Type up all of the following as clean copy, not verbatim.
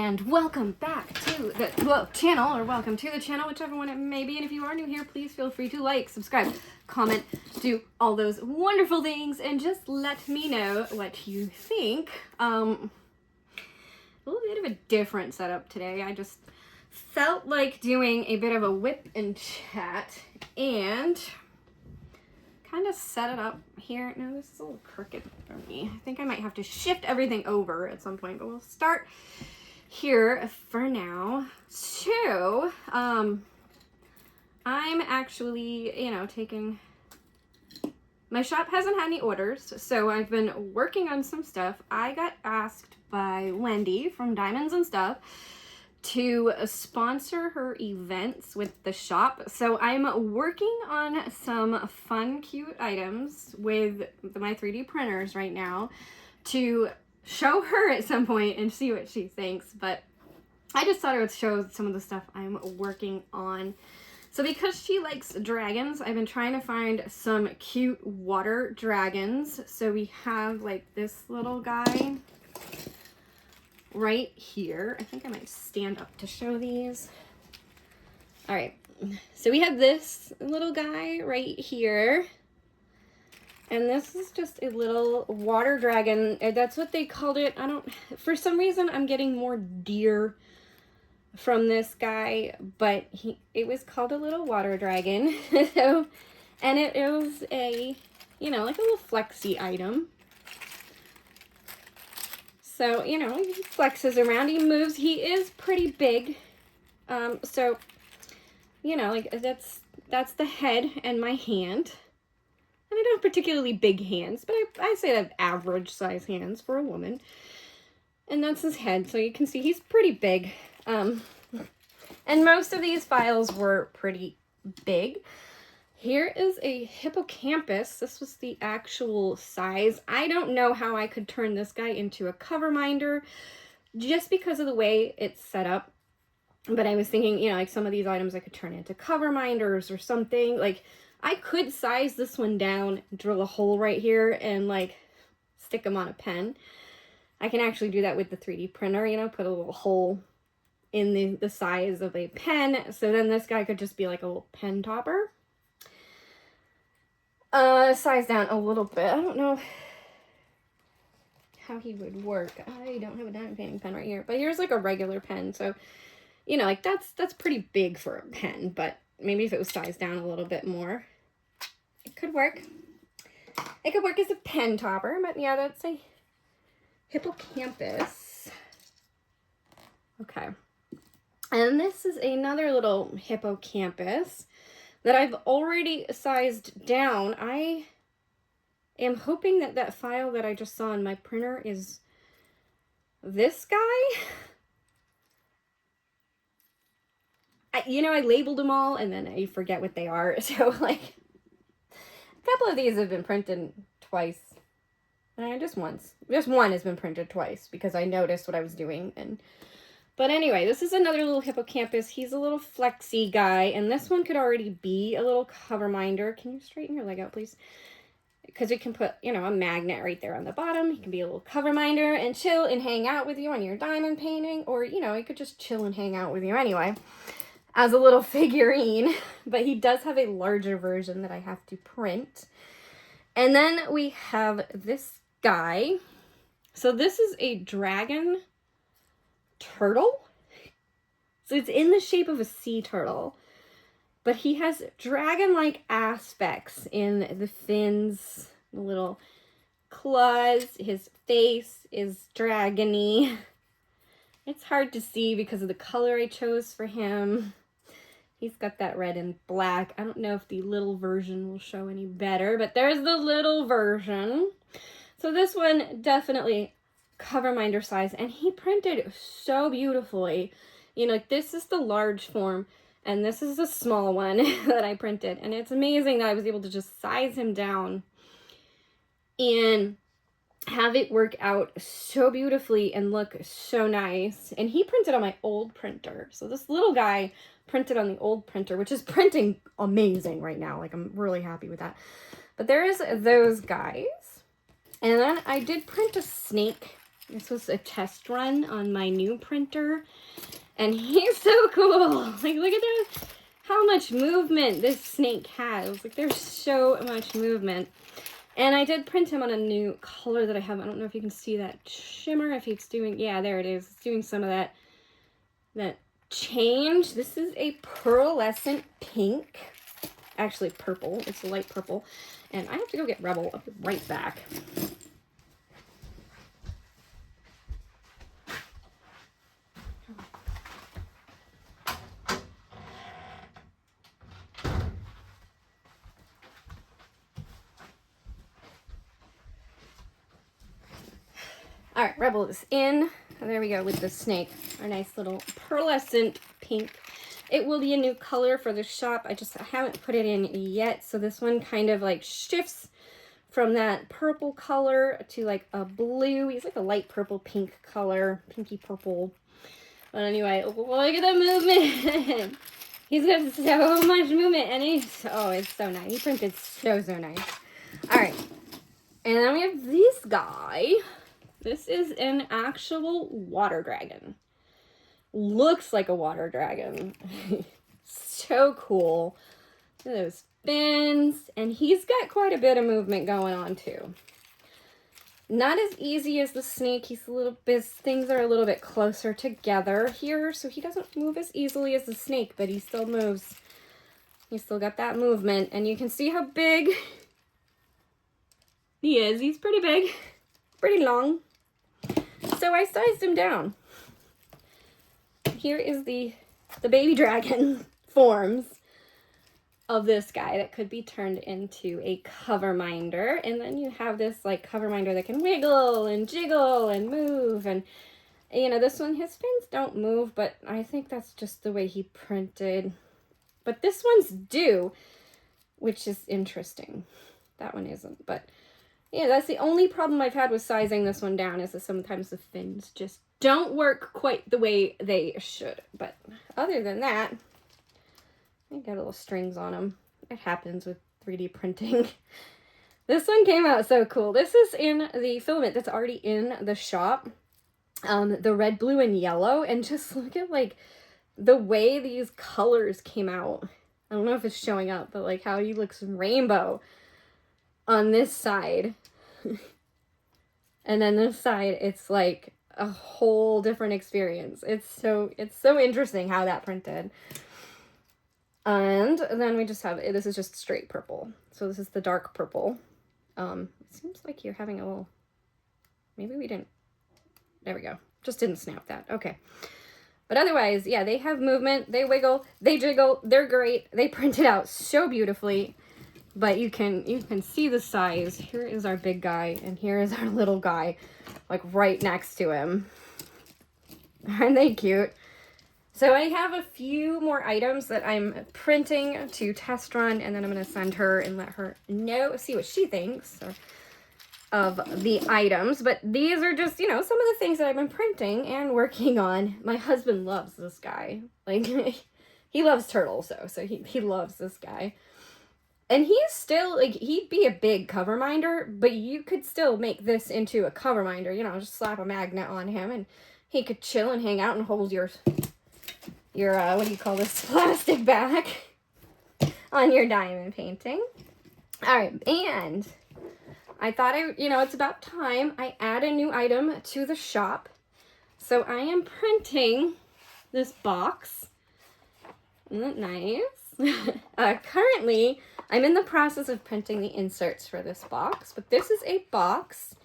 and welcome back to the channel, or welcome to the channel, whichever one it may be. And if you are new here, please feel free to like, subscribe, comment, do all those wonderful things, and just let me know what you think. A little bit of a different setup today. I just felt like doing a bit of a whip and chat and kind of set it up here. No, this is a little crooked for me. I think I might have to shift everything over at some point, but we'll start here for now. So, I'm actually, taking, my shop hasn't had any orders, so I've been working on some stuff. I got asked by Wendy from Diamonds and Stuff to sponsor her events with the shop. So I'm working on some fun, cute items with my 3D printers right now to show her at some point and see what she thinks. But I just thought I would show some of the stuff I'm working on. So because she likes dragons, I've been trying to find some cute water dragons. So we have like this little guy right here. I think I might stand up to show these. All right, so we have this little guy right here, and this is just a little water dragon. That's what they called it. For some reason I'm getting more deer from this guy, but it was called a little water dragon. So, and it was a, like a little flexy item. So, he flexes around, he moves, he is pretty big. So, like that's the head and my hand. And I don't have particularly big hands, but I say I have average size hands for a woman. And that's his head, so you can see he's pretty big. And most of these files were pretty big. Here is a hippocampus. This was the actual size. I don't know how I could turn this guy into a cover minder just because of the way it's set up. But I was thinking, like some of these items I could turn into cover minders or something. Like I could size this one down, drill a hole right here and like stick them on a pen. I can actually do that with the 3D printer, put a little hole in the size of a pen. So then this guy could just be like a little pen topper. Size down a little bit. I don't know how he would work. I don't have a diamond painting pen right here, but here's like a regular pen. So, like that's pretty big for a pen, but maybe if it was sized down a little bit more, it could work. It could work as a pen topper, but yeah, that's a hippocampus. Okay. And this is another little hippocampus that I've already sized down. I am hoping that that file that I just saw in my printer is this guy. I labeled them all and then I forget what they are. So like a couple of these have been printed twice. Just once. Just one has been printed twice because I noticed what I was doing. But anyway, this is another little hippocampus. He's a little flexy guy, and this one could already be a little cover minder. Can you straighten your leg out, please? Because you can put, a magnet right there on the bottom. He can be a little cover minder and chill and hang out with you on your diamond painting, or, he could just chill and hang out with you anyway as a little figurine. But he does have a larger version that I have to print. And then we have this guy. So this is a dragon turtle. So it's in the shape of a sea turtle, but he has dragon-like aspects in the fins, the little claws. His face is dragony. It's hard to see because of the color I chose for him. He's got that red and black. I don't know if the little version will show any better, but there's the little version. So this one definitely cover minder size, and he printed so beautifully. Like this is the large form and this is the small one that I printed, and it's amazing that I was able to just size him down and have it work out so beautifully and look so nice. And he printed on my old printer, so this little guy printed on the old printer, which is printing amazing right now. Like I'm really happy with that. But there is those guys, and then I did print a snake This was a test run on my new printer, and he's so cool. Like, look at that, how much movement this snake has. Like, there's so much movement. And I did print him on a new color that I have. I don't know if you can see that shimmer, if it's doing, yeah, there it is. It's doing some of that change. This is a pearlescent pink, actually purple. It's a light purple. And I have to go get Rebel. I'll be right back. All right, Rebel is in. There we go with the snake. Our nice little pearlescent pink. It will be a new color for the shop. I haven't put it in yet. So this one kind of like shifts from that purple color to like a blue. He's like a light purple pink color, pinky purple. But anyway, look at the movement. He's got so much movement, and oh, it's so nice. He printed so nice. All right, and then we have this guy. This is an actual water dragon. Looks like a water dragon. So cool. Look at those fins. And he's got quite a bit of movement going on too. Not as easy as the snake. He's a little bit, things are a little bit closer together here. So he doesn't move as easily as the snake, but he still moves. He's still got that movement. And you can see how big he is. He's pretty big, pretty long. So I sized him down. Here is the baby dragon forms of this guy that could be turned into a cover minder. And then you have this like cover minder that can wiggle and jiggle and move. And, you know, this one, his fins don't move, but I think that's just the way he printed. But this one's do, which is interesting. That one isn't, but yeah, that's the only problem I've had with sizing this one down, is that sometimes the fins just don't work quite the way they should. But other than that, I got little strings on them. It happens with 3D printing. This one came out so cool. This is in the filament that's already in the shop. The red, blue, and yellow. And just look at like the way these colors came out. I don't know if it's showing up, but like how he looks rainbow on this side. And then this side, it's like a whole different experience. It's so interesting how that printed. And then we just have, this is just straight purple. So this is the dark purple. It seems like you're having a little, maybe we didn't, there we go. Just didn't snap that. Okay. But otherwise, yeah, they have movement, they wiggle, they jiggle, they're great. They print it out so beautifully. But you can see the size. Here is our big guy, and here is our little guy, like right next to him. Aren't they cute? So I have a few more items that I'm printing to test run, and then I'm going to send her and let her know, see what she thinks of the items. But these are just, you know, some of the things that I've been printing and working on. My husband loves this guy. Like, he loves turtles, though, so he loves this guy. And he's still, like, he'd be a big cover minder, but you could still make this into a cover minder, you know, just slap a magnet on him, and he could chill and hang out and hold your what do you call this, plastic bag on your diamond painting. All right, and I thought it's about time I add a new item to the shop. So I am printing this box. Isn't that nice? Currently, I'm in the process of printing the inserts for this box, but this is a box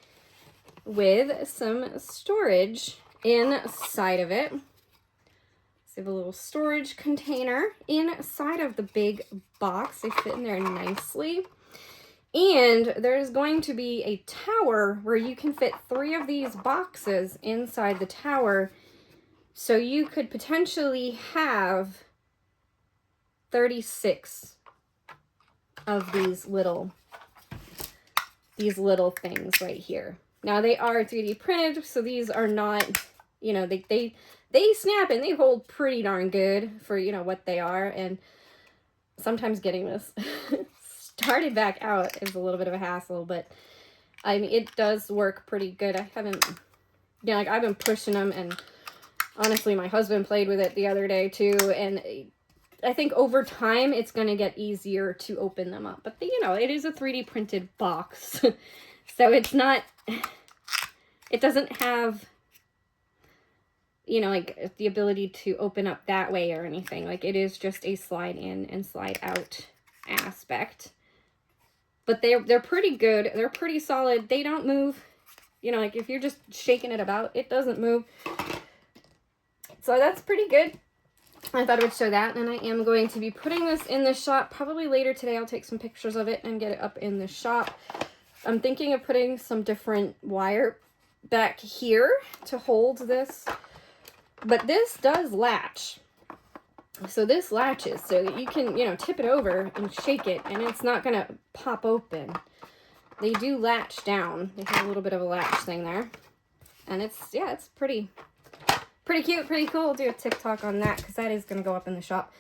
with some storage inside of it. So we have a little storage container inside of the big box. They fit in there nicely. And there's going to be a tower where you can fit 3 of these boxes inside the tower. So you could potentially have 36 of these little things right here. Now they are 3D printed, so these are not, you know, they snap and they hold pretty darn good for, you know, what they are. And sometimes getting this started back out is a little bit of a hassle, but I mean, it does work pretty good. I haven't Yeah, like I've been pushing them, and honestly, my husband played with it the other day too, and I think over time it's going to get easier to open them up. But, you know, it is a 3D printed box. So it's not, it doesn't have, you know, like the ability to open up that way or anything. Like it is just a slide in and slide out aspect. But they're pretty good. They're pretty solid. They don't move. You know, like if you're just shaking it about, it doesn't move. So that's pretty good. I thought I would show that, and I am going to be putting this in the shop probably later today. I'll take some pictures of it and get it up in the shop. I'm thinking of putting some different wire back here to hold this, but this does latch. So this latches so that you can, you know, tip it over and shake it, and it's not going to pop open. They do latch down. They have a little bit of a latch thing there. And it's, yeah, it's pretty cute, pretty cool. We'll do a TikTok on that because that is going to go up in the shop.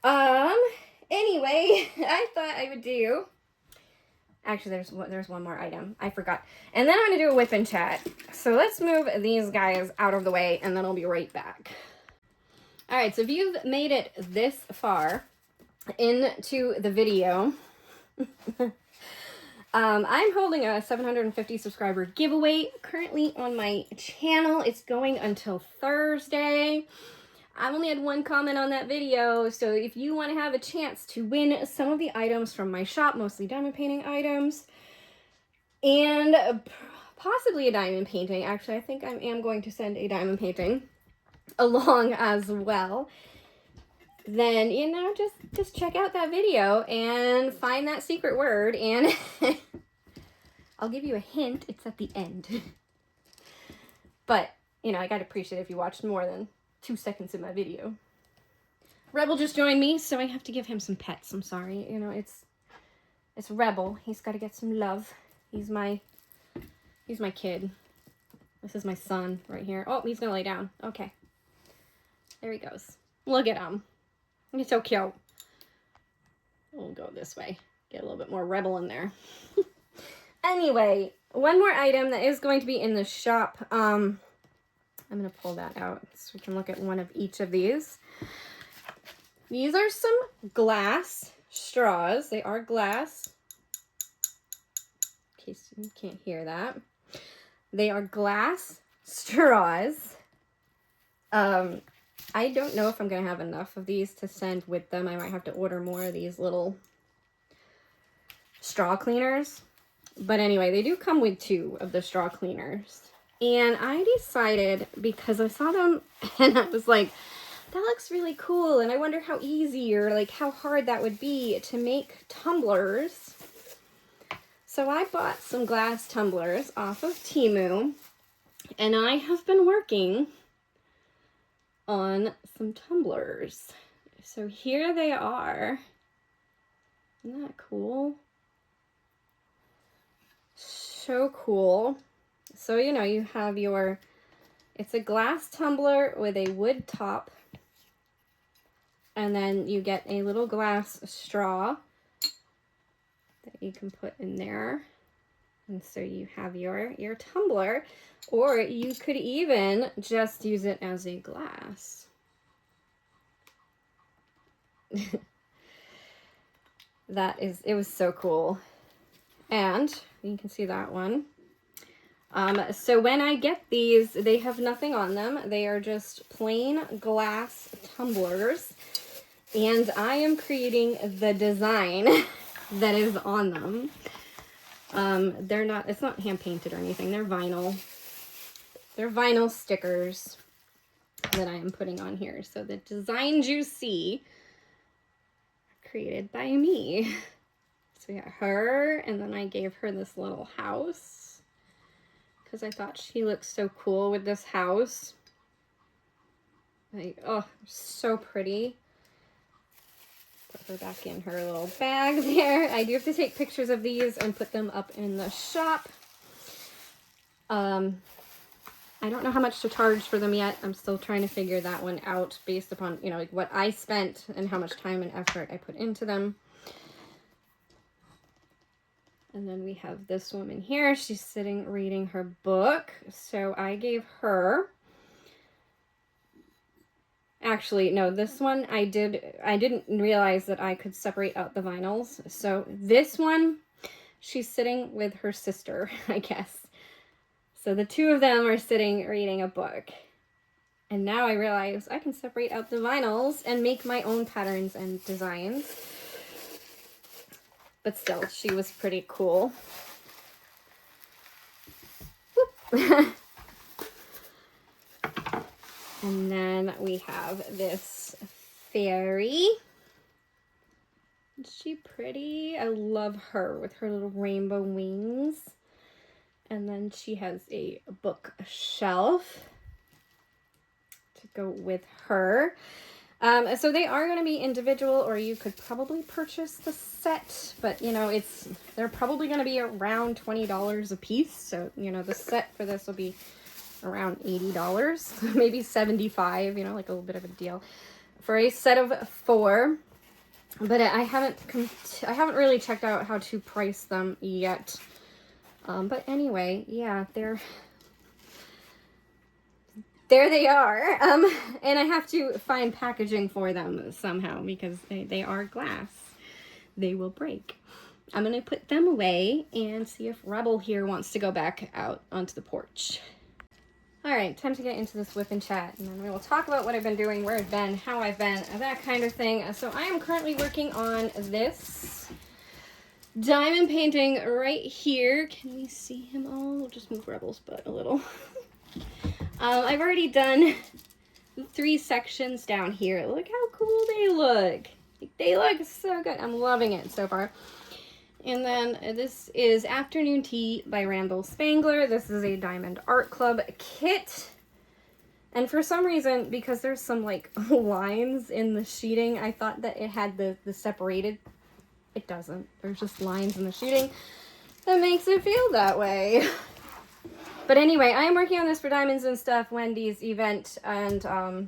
Anyway, I thought I would do, actually there's one more item. I forgot. And then I'm going to do a WIP and Chat. So let's move these guys out of the way, and then I'll be right back. All right, so if you've made it this far into the video, I'm holding a 750 subscriber giveaway currently on my channel. It's going until Thursday. I've only had one comment on that video, so if you want to have a chance to win some of the items from my shop, mostly diamond painting items, and possibly a diamond painting. Actually, I think I am going to send a diamond painting along as well. Then, you know, just check out that video and find that secret word, and I'll give you a hint. It's at the end. But, you know, I gotta appreciate it if you watched more than 2 seconds of my video. Rebel just joined me, so I have to give him some pets. I'm sorry. You know, it's Rebel. He's got to get some love. He's my kid. This is my son right here. Oh, he's gonna lay down. Okay. There he goes. Look at him. He's so cute. We'll go this way. Get a little bit more Rebel in there. Anyway, one more item that is going to be in the shop. I'm going to pull that out so we can look at one of each of these. These are some glass straws. They are glass. In case you can't hear that. They are glass straws. I don't know if I'm going to have enough of these to send with them. I might have to order more of these little straw cleaners. But anyway, they do come with 2 of the straw cleaners. And I decided, because I saw them and I was like, that looks really cool. And I wonder how easy or like how hard that would be to make tumblers. So I bought some glass tumblers off of Temu. And I have been working on some tumblers. So here they are. Isn't that cool? So cool. So, you know, you have your, it's a glass tumbler with a wood top. And then you get a little glass straw that you can put in there. And so you have your tumbler, or you could even just use it as a glass. It was so cool. And you can see that one. So when I get these, they have nothing on them. They are just plain glass tumblers. And I am creating the design that is on them. It's not hand painted or anything. They're vinyl. They're vinyl stickers that I am putting on here. So the designs you see are created by me. So we got her, and then I gave her this little house because I thought she looked so cool with this house. Like, oh, so pretty. Put her back in her little bag there. I do have to take pictures of these and put them up in the shop. I don't know how much to charge for them yet. I'm still trying to figure that one out based upon, you know, like what I spent and how much time and effort I put into them. And then we have this woman here. She's sitting reading her book. So I gave her, actually, no, this one I didn't realize that I could separate out the vinyls. So this one, she's sitting with her sister, I guess. So the two of them are sitting reading a book. And now I realize I can separate out the vinyls and make my own patterns and designs. But still, she was pretty cool. And then we have this fairy. Is she pretty? I love her with her little rainbow wings. And then she has a bookshelf to go with her. So they are going to be individual, or you could probably purchase the set, but you know, they're probably going to be around $20 a piece. So, you know, the set for this will be around $80, maybe $75, you know, like a little bit of a deal for a set of 4. But I haven't really checked out how to price them yet. But anyway, yeah, there they are. And I have to find packaging for them somehow because they are glass. They will break. I'm going to put them away and see if Rebel here wants to go back out onto the porch. All right, time to get into this WIP and Chat, and then we will talk about what I've been doing, where I've been, how I've been, that kind of thing. So I am currently working on this diamond painting right here. Can we see him all? We'll just move Rebel's butt a little. I've already done 3 sections down here. Look how cool they look. They look so good. I'm loving it so far. And then this is Afternoon Tea by Randall Spangler. This is a Diamond Art Club kit. And for some reason, because there's some like lines in the sheeting, I thought that it had the separated. It doesn't. There's just lines in the sheeting that makes it feel that way. But anyway, I am working on this for Diamonds and Stuff, Wendy's event, and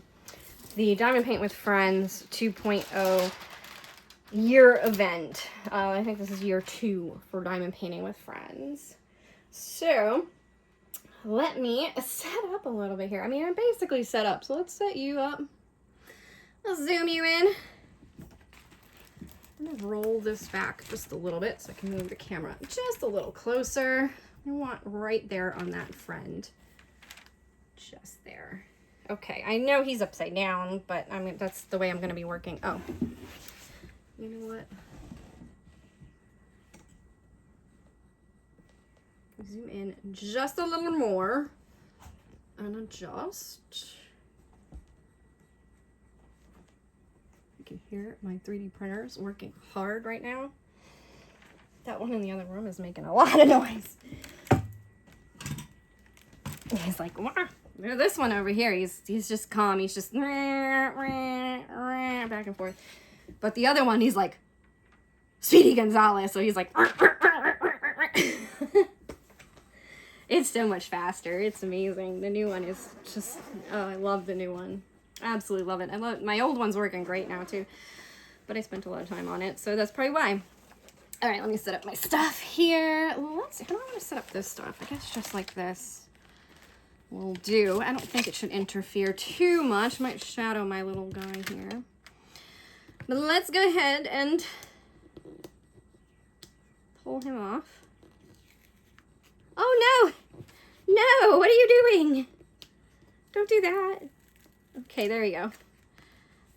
the Diamond Paint with Friends 2.0 year event. I think this is year 2 for Diamond Painting with Friends. So let me set up a little bit here. I mean, I'm basically set up, so let's set you up. I'll zoom you in. I'm gonna roll this back just a little bit so I can move the camera just a little closer. I want right there on that friend. Just there. Okay, I know he's upside down, but I mean, that's the way I'm gonna be working. Oh, you know what? Zoom in just a little more and adjust. You can hear my 3D printer is working hard right now. That one in the other room is making a lot of noise. He's like, wah. This one over here, he's just calm. He's just back and forth. But the other one, he's like Speedy Gonzalez. So he's like, it's so much faster. It's amazing. The new one is just, oh, I love the new one. Absolutely love it. I love my old one's working great now too, but I spent a lot of time on it, so that's probably why. All right, let me set up my stuff here. Let's see. How do I want to set up this stuff? I guess just like this will do. I don't think it should interfere too much. Might shadow my little guy here. But let's go ahead and pull him off. Oh, no! No! What are you doing? Don't do that. Okay, there we go.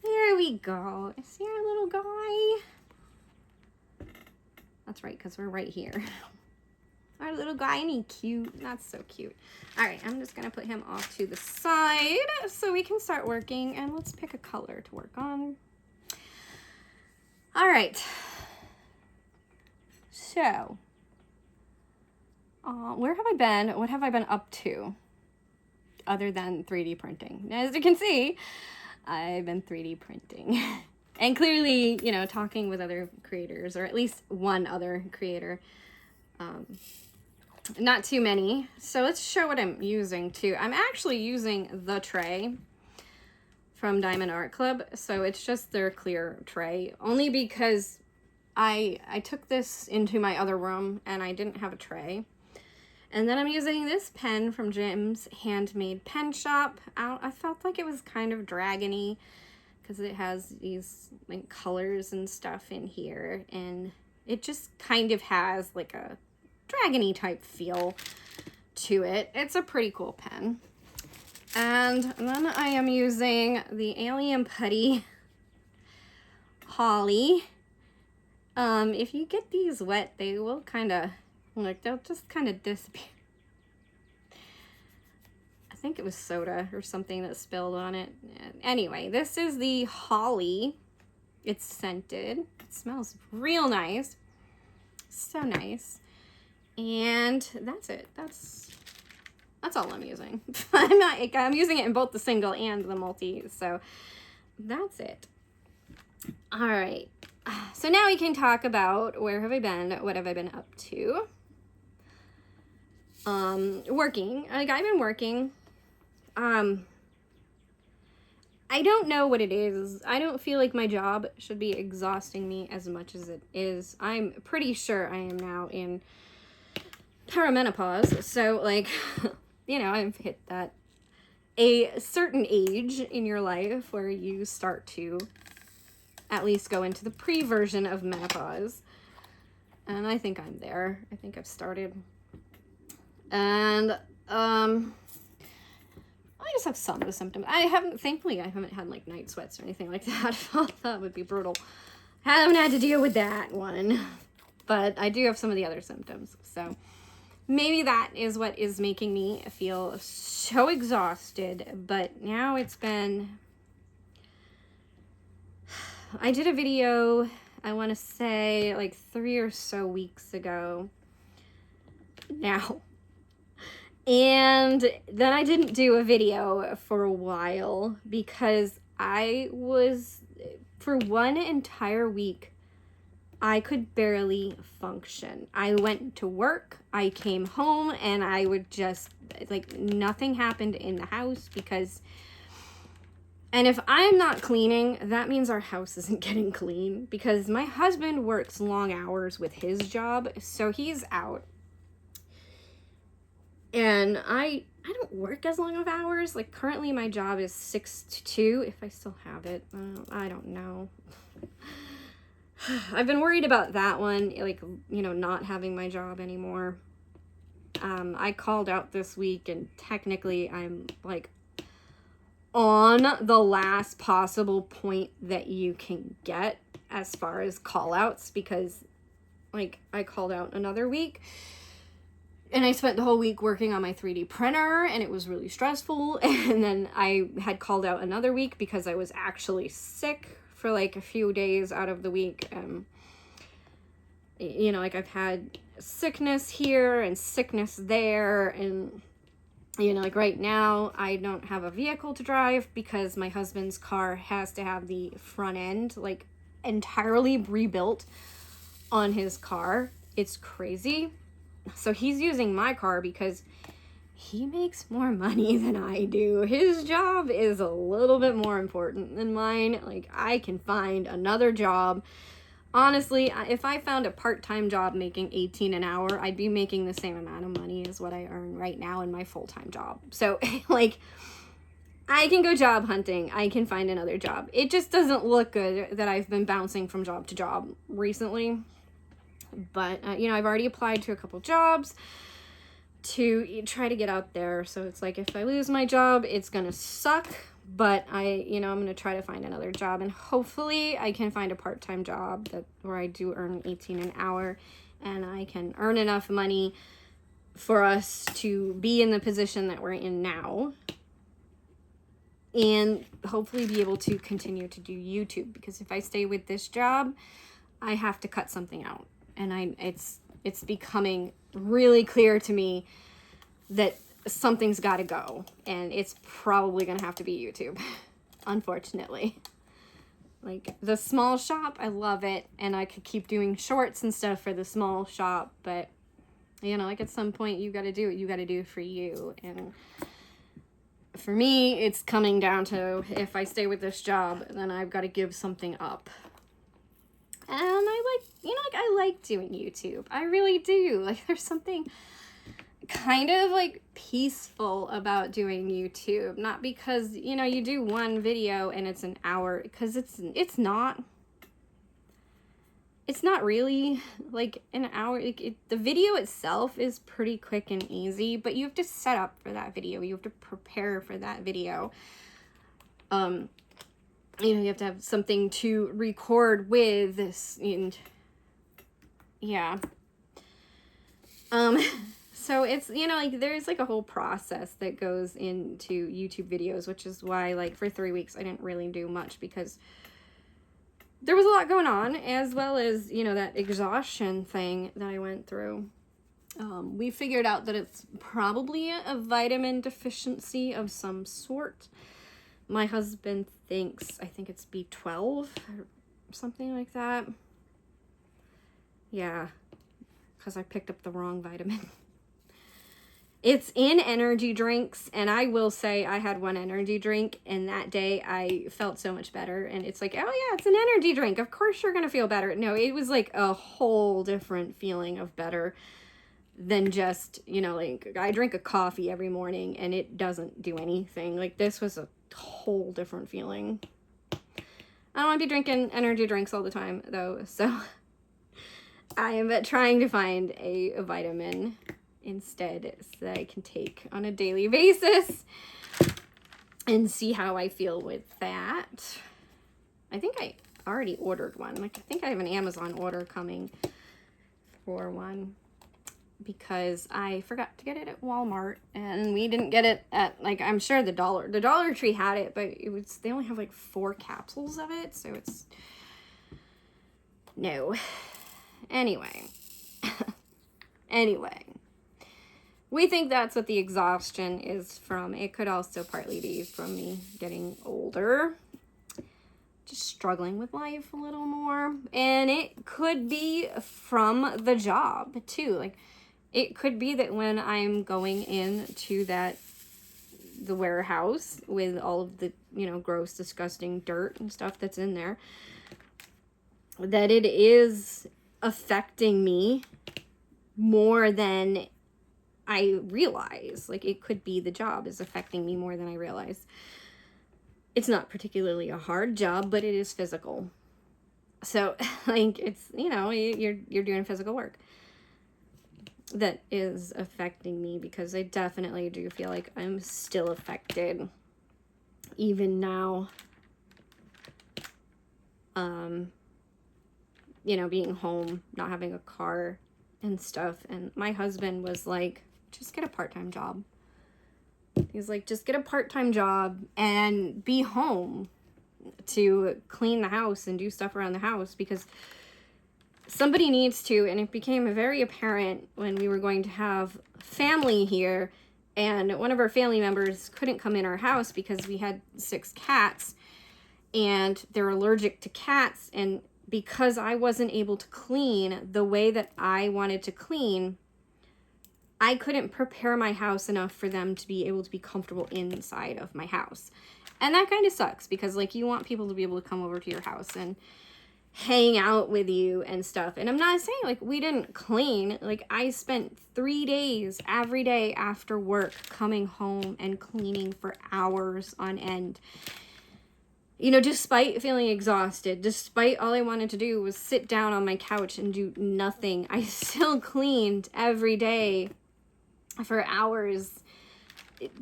There we go. See our little guy? That's right, because we're right here. Our little guy, and he cute. That's so cute. All right, I'm just going to put him off to the side so we can start working, and let's pick a color to work on. All right. So, where have I been? What have I been up to other than 3D printing? As you can see, I've been 3D printing. And clearly, you know, talking with other creators, or at least one other creator. Not too many. So let's show what I'm using too. I'm actually using the tray from Diamond Art Club. So it's just their clear tray, only because I took this into my other room and I didn't have a tray. And then I'm using this pen from Jim's Handmade Pen Shop. I felt like it was kind of dragony because it has these like colors and stuff in here, and it just kind of has like a dragony type feel to it. It's a pretty cool pen. And then I am using the Alien Putty Holly. If you get these wet, they will kind of, like, they'll just kind of disappear. I think it was soda or something that spilled on it. Anyway, this is the Holly. It's scented. It smells real nice. So nice. And that's it. That's all I'm using. I'm using it in both the single and the multi, so that's it. All right. So now we can talk about where have I been, what have I been up to. Working. Like, I've been working. I don't know what it is. I don't feel like my job should be exhausting me as much as it is. I'm pretty sure I am now in perimenopause. So, like, you know, I've hit that a certain age in your life where you start to at least go into the pre-version of menopause. And I think I'm there. I think I've started. And, I just have some of the symptoms. Thankfully, I haven't had, like, night sweats or anything like that. That would be brutal. Haven't had to deal with that one. But I do have some of the other symptoms. So maybe that is what is making me feel so exhausted. But now it's been... I did a video, I want to say, like 3 or so weeks ago now. And then I didn't do a video for a while because I was, for one entire week, I could barely function. I went to work, I came home, and I would just, like, nothing happened in the house because... And if I'm not cleaning, that means our house isn't getting clean because my husband works long hours with his job, so he's out. And I don't work as long of hours. Like, currently my job is 6 to 2, if I still have it. I don't know. I've been worried about that one, like, you know, not having my job anymore. I called out this week, and technically I'm, like, on the last possible point that you can get as far as call outs, because, like, I called out another week and I spent the whole week working on my 3D printer and it was really stressful. And then I had called out another week because I was actually sick for like a few days out of the week. You know, like, I've had sickness here and sickness there, and you know, like, right now, I don't have a vehicle to drive because my husband's car has to have the front end, like, entirely rebuilt on his car. It's crazy. So he's using my car because he makes more money than I do. His job is a little bit more important than mine. Like, I can find another job. Honestly, if I found a part-time job making $18 an hour, I'd be making the same amount of money as what I earn right now in my full-time job. So, like, I can go job hunting. I can find another job. It just doesn't look good that I've been bouncing from job to job recently. But, you know, I've already applied to a couple jobs to try to get out there. So it's like, if I lose my job, it's gonna suck. But I'm going to try to find another job, and hopefully I can find a part-time job where I do earn $18 an hour, and I can earn enough money for us to be in the position that we're in now, and hopefully be able to continue to do YouTube, because if I stay with this job, I have to cut something out, and it's becoming really clear to me that something's got to go, and it's probably gonna have to be YouTube, unfortunately. Like, the small shop, I love it, and I could keep doing shorts and stuff for the small shop, but, you know, like, at some point you gotta do what you gotta do for you. And for me, it's coming down to, if I stay with this job, then I've got to give something up, and I like, you know, like, I like doing YouTube. I really do. Like, there's something kind of like peaceful about doing YouTube. Not because, you know, you do one video and it's an hour, because it's not really like an hour. Like, the video itself is pretty quick and easy, but you have to set up for that video. You have to prepare for that video. You know, you have to have something to record with this, and yeah. So it's, you know, like, there's like a whole process that goes into YouTube videos, which is why, like, for 3 weeks I didn't really do much, because there was a lot going on, as well as, you know, that exhaustion thing that I went through. We figured out that it's probably a vitamin deficiency of some sort. My husband thinks, I think it's B12 or something like that. Yeah, because I picked up the wrong vitamin. It's in energy drinks, and I will say I had one energy drink, and that day I felt so much better. And it's like, oh yeah, it's an energy drink. Of course you're going to feel better. No, it was like a whole different feeling of better than just, you know, like, I drink a coffee every morning and it doesn't do anything. Like, this was a whole different feeling. I don't want to be drinking energy drinks all the time, though, so I am trying to find a vitamin instead so that I can take on a daily basis and see how I feel with that. I think I already ordered one. Like, I think I have an Amazon order coming for one, because I forgot to get it at Walmart, and we didn't get it at, like, I'm sure the Dollar Tree had it, but they only have like 4 capsules of it, so it's, no. Anyway, we think that's what the exhaustion is from. It could also partly be from me getting older, just struggling with life a little more, and it could be from the job too. Like, it could be that when I'm going into the warehouse with all of the, you know, gross, disgusting dirt and stuff that's in there, that it is affecting me more than I realize. Like, it could be the job is affecting me more than I realize. It's not particularly a hard job, but it is physical. So, like, it's, you know, you're doing physical work that is affecting me, because I definitely do feel like I'm still affected even now. You know, being home, not having a car and stuff. And my husband was like, just get a part-time job. He's like, just get a part-time job and be home to clean the house and do stuff around the house, because somebody needs to. And it became very apparent when we were going to have family here, and one of our family members couldn't come in our house because we had 6 cats and they're allergic to cats. And because I wasn't able to clean the way that I wanted to clean, I couldn't prepare my house enough for them to be able to be comfortable inside of my house. And that kind of sucks, because, like, you want people to be able to come over to your house and hang out with you and stuff. And I'm not saying, like, we didn't clean. Like, I spent 3 days every day after work coming home and cleaning for hours on end. You know, despite feeling exhausted, despite all I wanted to do was sit down on my couch and do nothing, I still cleaned every day for hours,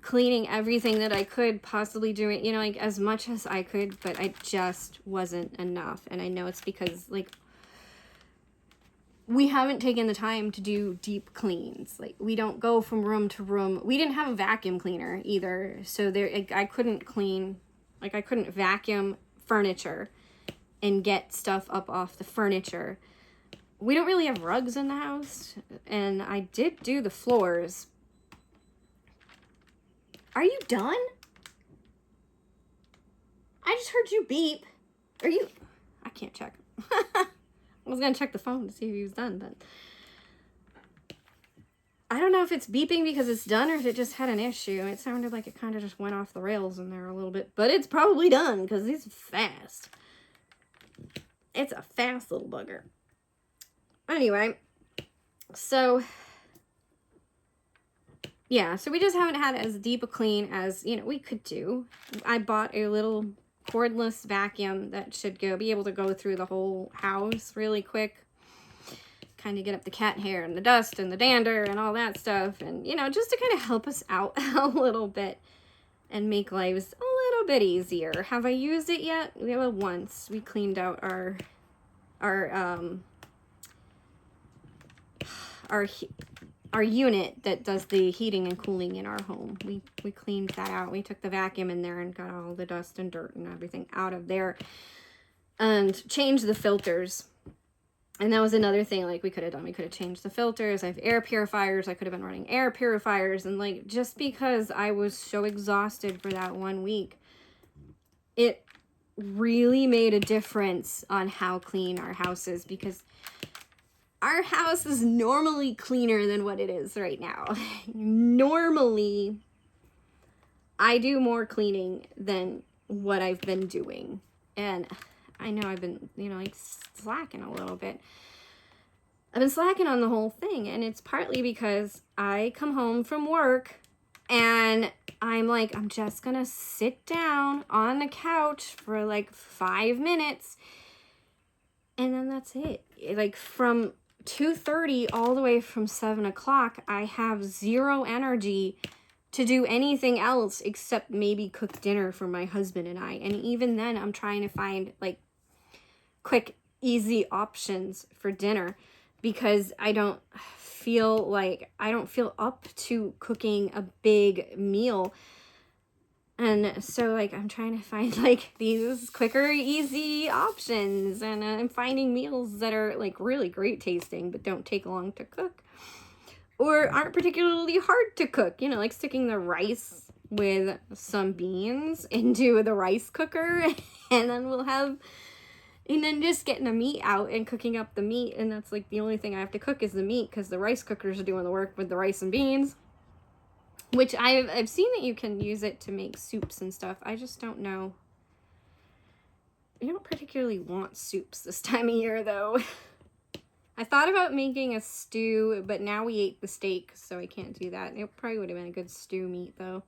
cleaning everything that I could possibly do, it, you know, like, as much as I could, but I just wasn't enough. And I know it's because, like, we haven't taken the time to do deep cleans. Like, we don't go from room to room. We didn't have a vacuum cleaner either, so I couldn't clean. Like, I couldn't vacuum furniture and get stuff up off the furniture. We don't really have rugs in the house, and I did do the floors. Are you done? I just heard you beep. Are you? I can't check. I was going to check the phone to see if he was done, but I don't know if it's beeping because it's done or if it just had an issue. It sounded like it kind of just went off the rails in there a little bit, but it's probably done because it's fast. It's a fast little bugger. Anyway, so yeah, so we just haven't had as deep a clean as, you know, we could do. I bought a little cordless vacuum that should be able to go through the whole house really quick. Kind of get up the cat hair and the dust and the dander and all that stuff. And, you know, just to kind of help us out a little bit and make lives a little bit easier. Have I used it yet? Well, once. We cleaned out our unit that does the heating and cooling in our home. We cleaned that out. We took the vacuum in there and got all the dust and dirt and everything out of there and changed the filters. And that was another thing like we could have done. We could have changed the filters. I have air purifiers. I could have been running air purifiers. And like, just because I was so exhausted for that 1 week, it really made a difference on how clean our house is, because our house is normally cleaner than what it is right now. Normally, I do more cleaning than what I've been doing. And I know I've been, you know, like slacking a little bit. I've been slacking on the whole thing. And it's partly because I come home from work and I'm like, I'm just gonna sit down on the couch for like 5 minutes. And then that's it. Like from 2:30 all the way from 7 o'clock, I have zero energy to do anything else except maybe cook dinner for my husband and I. And even then, I'm trying to find like quick, easy options for dinner because I don't feel up to cooking a big meal. And so like I'm trying to find like these quicker, easy options, and I'm finding meals that are like really great tasting but don't take long to cook or aren't particularly hard to cook, you know, like sticking the rice with some beans into the rice cooker and then just getting the meat out and cooking up the meat, and that's like the only thing I have to cook is the meat because the rice cookers are doing the work with the rice and beans. Which I've seen that you can use it to make soups and stuff. I just don't know. I don't particularly want soups this time of year, though. I thought about making a stew, but now we ate the steak, so I can't do that. It probably would have been a good stew meat, though.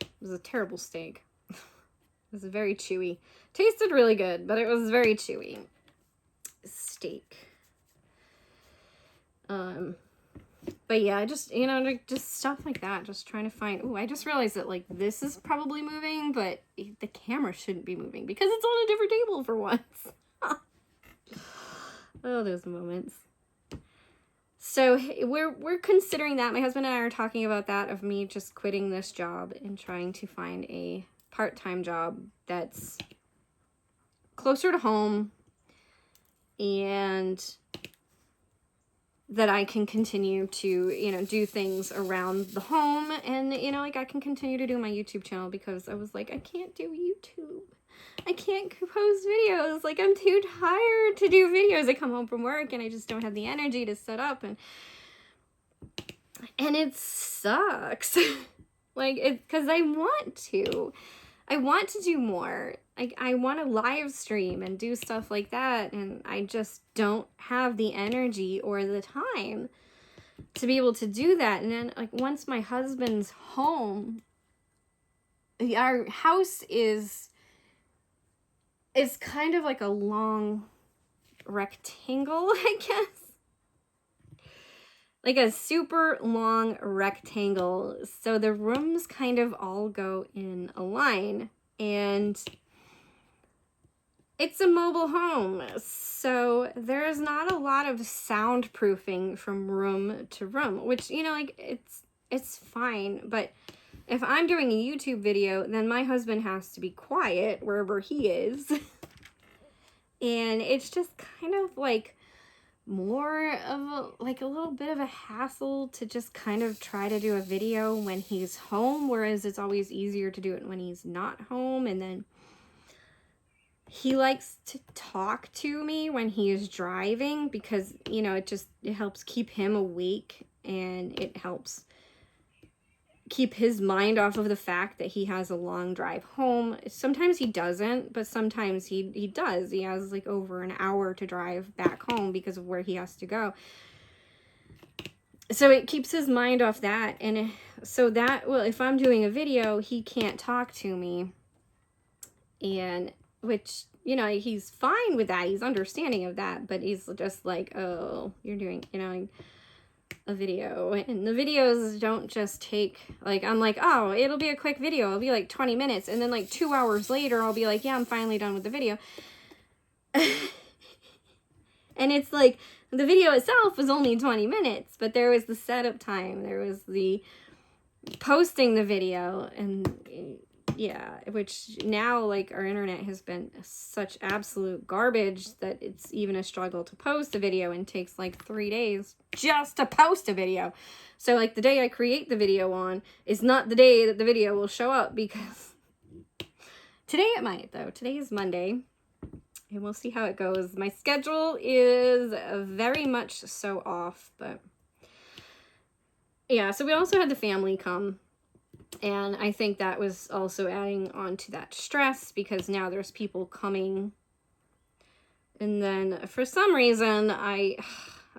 It was a terrible steak. It was very chewy. Tasted really good, but it was very chewy. Steak. But yeah, just, you know, like, just stuff like that. Just trying to find... Ooh, I just realized that, like, this is probably moving, but the camera shouldn't be moving because it's on a different table for once. Oh, those moments. So we're considering that. My husband and I are talking about that, of me just quitting this job and trying to find a part-time job that's closer to home and that I can continue to, you know, do things around the home, and, you know, like I can continue to do my YouTube channel, because I was like, I can't do YouTube. I can't post videos. Like, I'm too tired to do videos. I come home from work and I just don't have the energy to set up, and it sucks. Like, it's because I want to do more. Like, I want to live stream and do stuff like that, and I just don't have the energy or the time to be able to do that. And then, like, once my husband's home, our house is kind of like a long rectangle, I guess. Like a super long rectangle. So the rooms kind of all go in a line, and it's a mobile home, so there's not a lot of soundproofing from room to room, which, you know, like, it's fine. But if I'm doing a YouTube video, then my husband has to be quiet wherever he is. And it's just kind of like more of a little bit of a hassle to just kind of try to do a video when he's home, whereas it's always easier to do it when he's not home. And then he likes to talk to me when he is driving because, you know, it helps keep him awake, and it helps keep his mind off of the fact that he has a long drive home. Sometimes he doesn't, but sometimes he does. He has like over an hour to drive back home because of where he has to go. So it keeps his mind off that. And so that, well, if I'm doing a video, he can't talk to me. And which, you know, he's fine with that. He's understanding of that, but he's just like, oh, you're doing, you know, a video. And the videos don't just take, like, I'm like, oh, it'll be a quick video. It'll be like 20 minutes. And then like 2 hours later, I'll be like, yeah, I'm finally done with the video. And it's like, the video itself was only 20 minutes, but there was the setup time. There was the posting the video, and yeah, which now, like, our internet has been such absolute garbage that it's even a struggle to post a video, and takes like 3 days just to post a video. So like the day I create the video on is not the day that the video will show up, because today it might, though. Today is Monday. And we'll see how it goes. My schedule is very much so off, but yeah, so we also had the family come, and I think that was also adding on to that stress, because now there's people coming. And then for some reason, I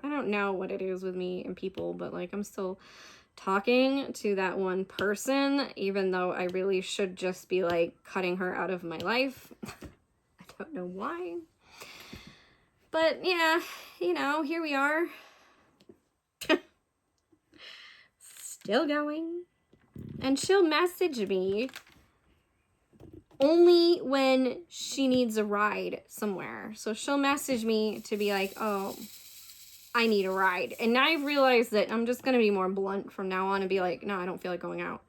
don't know what it is with me and people, but like I'm still talking to that one person, even though I really should just be like cutting her out of my life. Don't know why, but yeah, you know, here we are. Still going. And she'll message me only when she needs a ride somewhere. So she'll message me to be like, oh, I need a ride. And I've realized that I'm just going to be more blunt from now on and be like, no, I don't feel like going out.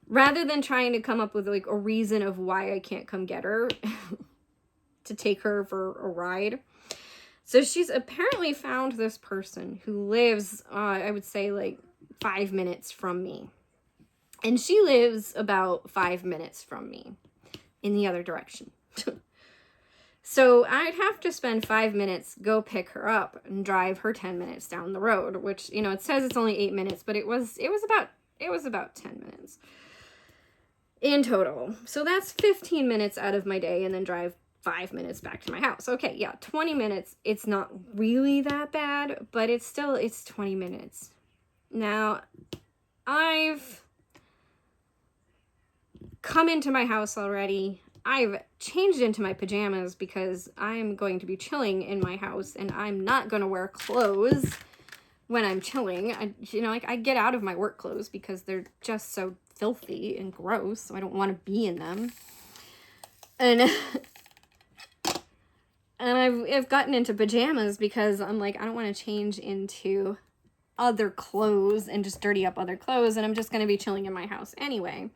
Rather than trying to come up with like a reason of why I can't come get her. To take her for a ride. So she's apparently found this person who lives, I would say like 5 minutes from me. And she lives about 5 minutes from me in the other direction. So I'd have to spend 5 minutes, go pick her up, and drive her 10 minutes down the road, which, you know, it says it's only 8 minutes, but it was about 10 minutes in total. So that's 15 minutes out of my day, and then drive 5 minutes back to my house. Okay, yeah, 20 minutes. It's not really that bad, but it's 20 minutes. Now, I've come into my house already. I've changed into my pajamas because I'm going to be chilling in my house, and I'm not going to wear clothes when I'm chilling. I get out of my work clothes because they're just so filthy and gross, so I don't want to be in them. And I've gotten into pajamas because I'm like, I don't want to change into other clothes and just dirty up other clothes, and I'm just going to be chilling in my house anyway.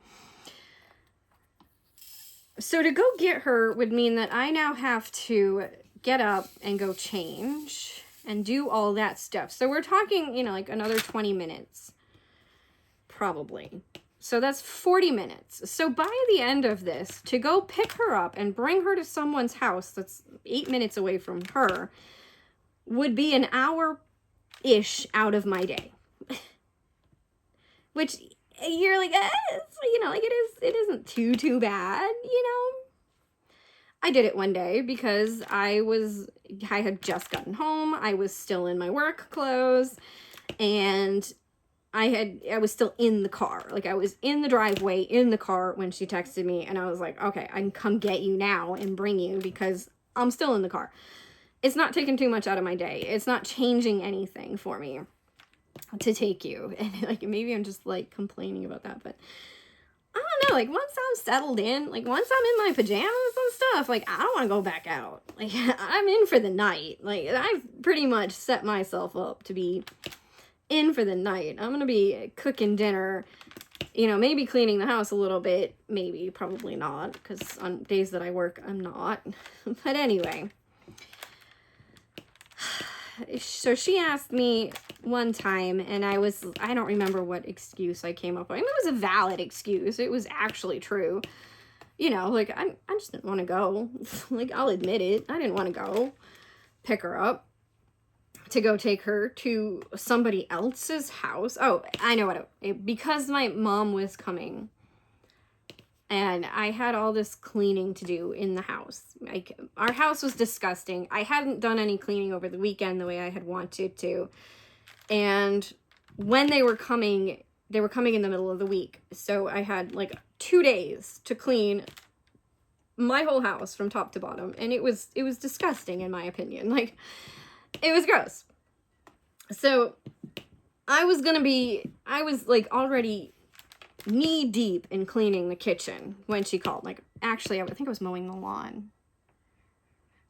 So to go get her would mean that I now have to get up and go change and do all that stuff. So we're talking, you know, like another 20 minutes, probably. So that's 40 minutes. So by the end of this, to go pick her up and bring her to someone's house that's 8 minutes away from her would be an hour-ish out of my day. Which you're like, you know, like it isn't too bad, you know? I did it one day because I had just gotten home. I was still in my work clothes, and I was still in the car. Like, I was in the driveway, in the car when she texted me, and I was like, okay, I can come get you now and bring you because I'm still in the car. It's not taking too much out of my day. It's not changing anything for me to take you. And like, maybe I'm just like complaining about that, but I don't know, like once I'm settled in, like once I'm in my pajamas and stuff, like I don't want to go back out. Like I'm in for the night. Like I've pretty much set myself up to be in for the night. I'm gonna be cooking dinner, you know, maybe cleaning the house a little bit, maybe, probably not, because on days that I work I'm not. But anyway, so she asked me one time, and I don't remember what excuse I came up with. I mean, it was a valid excuse. It was actually true. You know, like, I just didn't want to go. Like, I'll admit it. I didn't want to go pick her up. to go take her to somebody else's house. Oh, I know what because my mom was coming and I had all this cleaning to do in the house. Like, our house was disgusting. I hadn't done any cleaning over the weekend the way I had wanted to. And when they were coming in the middle of the week. So I had like 2 days to clean my whole house from top to bottom. And it was disgusting, in my opinion. Like, it was gross. So I was like already knee deep in cleaning the kitchen when she called. Like, actually, I think I was mowing the lawn.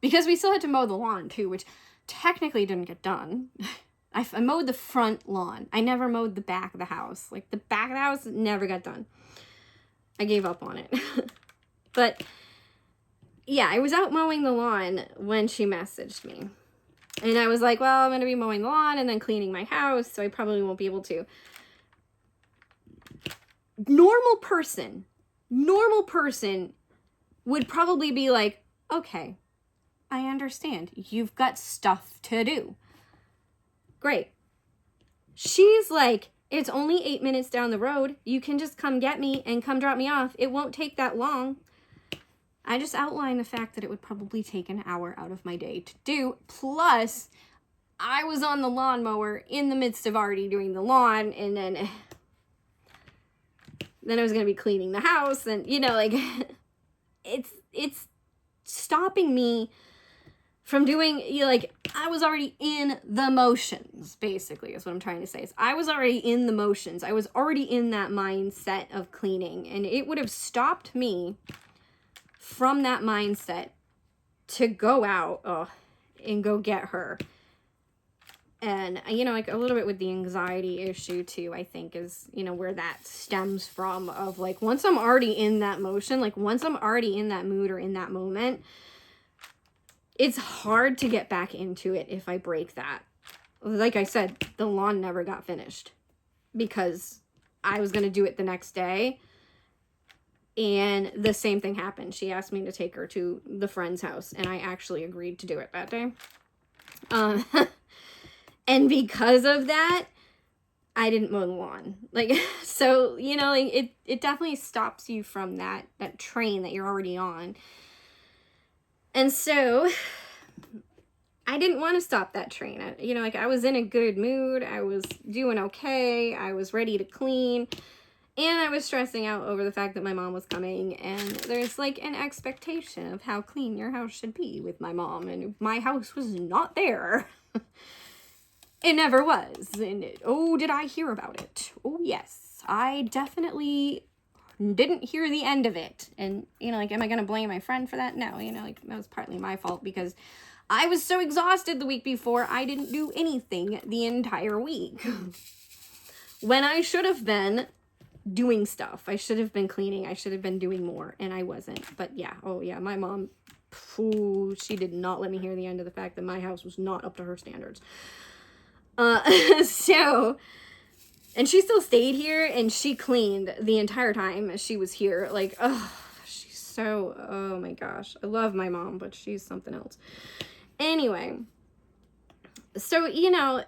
Because we still had to mow the lawn too, which technically didn't get done. I mowed the front lawn. I never mowed the back of the house. Like, the back of the house never got done. I gave up on it. But, yeah, I was out mowing the lawn when she messaged me. And I was like, well, I'm going to be mowing the lawn and then cleaning my house, so I probably won't be able to. Normal person would probably be like, okay, I understand. You've got stuff to do. Great. She's like, it's only 8 minutes down the road. You can just come get me and come drop me off. It won't take that long. I just outlined the fact that it would probably take an hour out of my day to do. Plus, I was on the lawnmower in the midst of already doing the lawn, and then I was going to be cleaning the house, and, you know, like, it's stopping me from doing, you know, like, I was already in the motions, basically, is what I'm trying to say. I was already in the motions. I was already in that mindset of cleaning, and it would have stopped me from that mindset to go out and go get her. And, you know, like, a little bit with the anxiety issue, too, I think is, you know, where that stems from, of, like, once I'm already in that motion, like, once I'm already in that mood or in that moment, it's hard to get back into it if I break that. Like I said, the lawn never got finished because I was going to do it the next day. And the same thing happened. She asked me to take her to the friend's house, and I actually agreed to do it that day. And because of that, I didn't mow the lawn. Like, so, you know, like, it definitely stops you from that train that you're already on. And so I didn't want to stop that train. You know, like, I was in a good mood. I was doing okay. I was ready to clean. And I was stressing out over the fact that my mom was coming. And there's, like, an expectation of how clean your house should be with my mom. And my house was not there. It never was. And did I hear about it? Oh, yes. I definitely didn't hear the end of it. And, you know, like, am I going to blame my friend for that? No, you know, like, that was partly my fault because I was so exhausted the week before, I didn't do anything the entire week. When I should have been doing stuff. I should have been cleaning. I should have been doing more, and I wasn't. But yeah, my mom, she did not let me hear the end of the fact that my house was not up to her standards. So, and she still stayed here, and she cleaned the entire time she was here. Like, she's so, oh my gosh. I love my mom, but she's something else. Anyway, so, you know,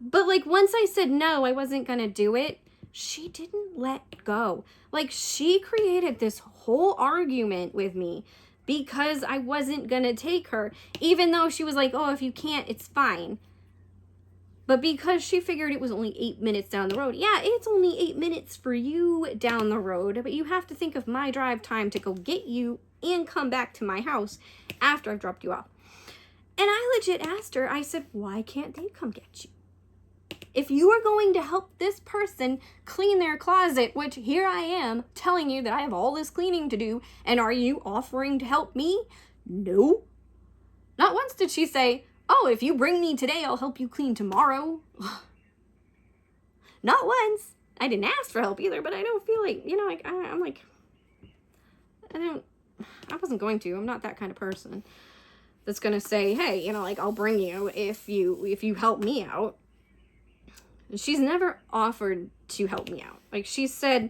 but, like, once I said no, I wasn't gonna do it, she didn't let go. Like, she created this whole argument with me because I wasn't gonna take her, even though she was like, oh, if you can't, it's fine. But because she figured it was only 8 minutes down the road. Yeah, it's only 8 minutes for you down the road, but you have to think of my drive time to go get you and come back to my house after I've dropped you off. And I legit asked her, I said, why can't they come get you? If you are going to help this person clean their closet, which here I am telling you that I have all this cleaning to do, and are you offering to help me? No. Not once did she say, oh, if you bring me today, I'll help you clean tomorrow. Not once. I didn't ask for help either, but I don't feel like, you know, like, I'm like, I wasn't going to. I'm not that kind of person that's going to say, hey, you know, like, I'll bring you if you help me out. She's never offered to help me out. Like, she said,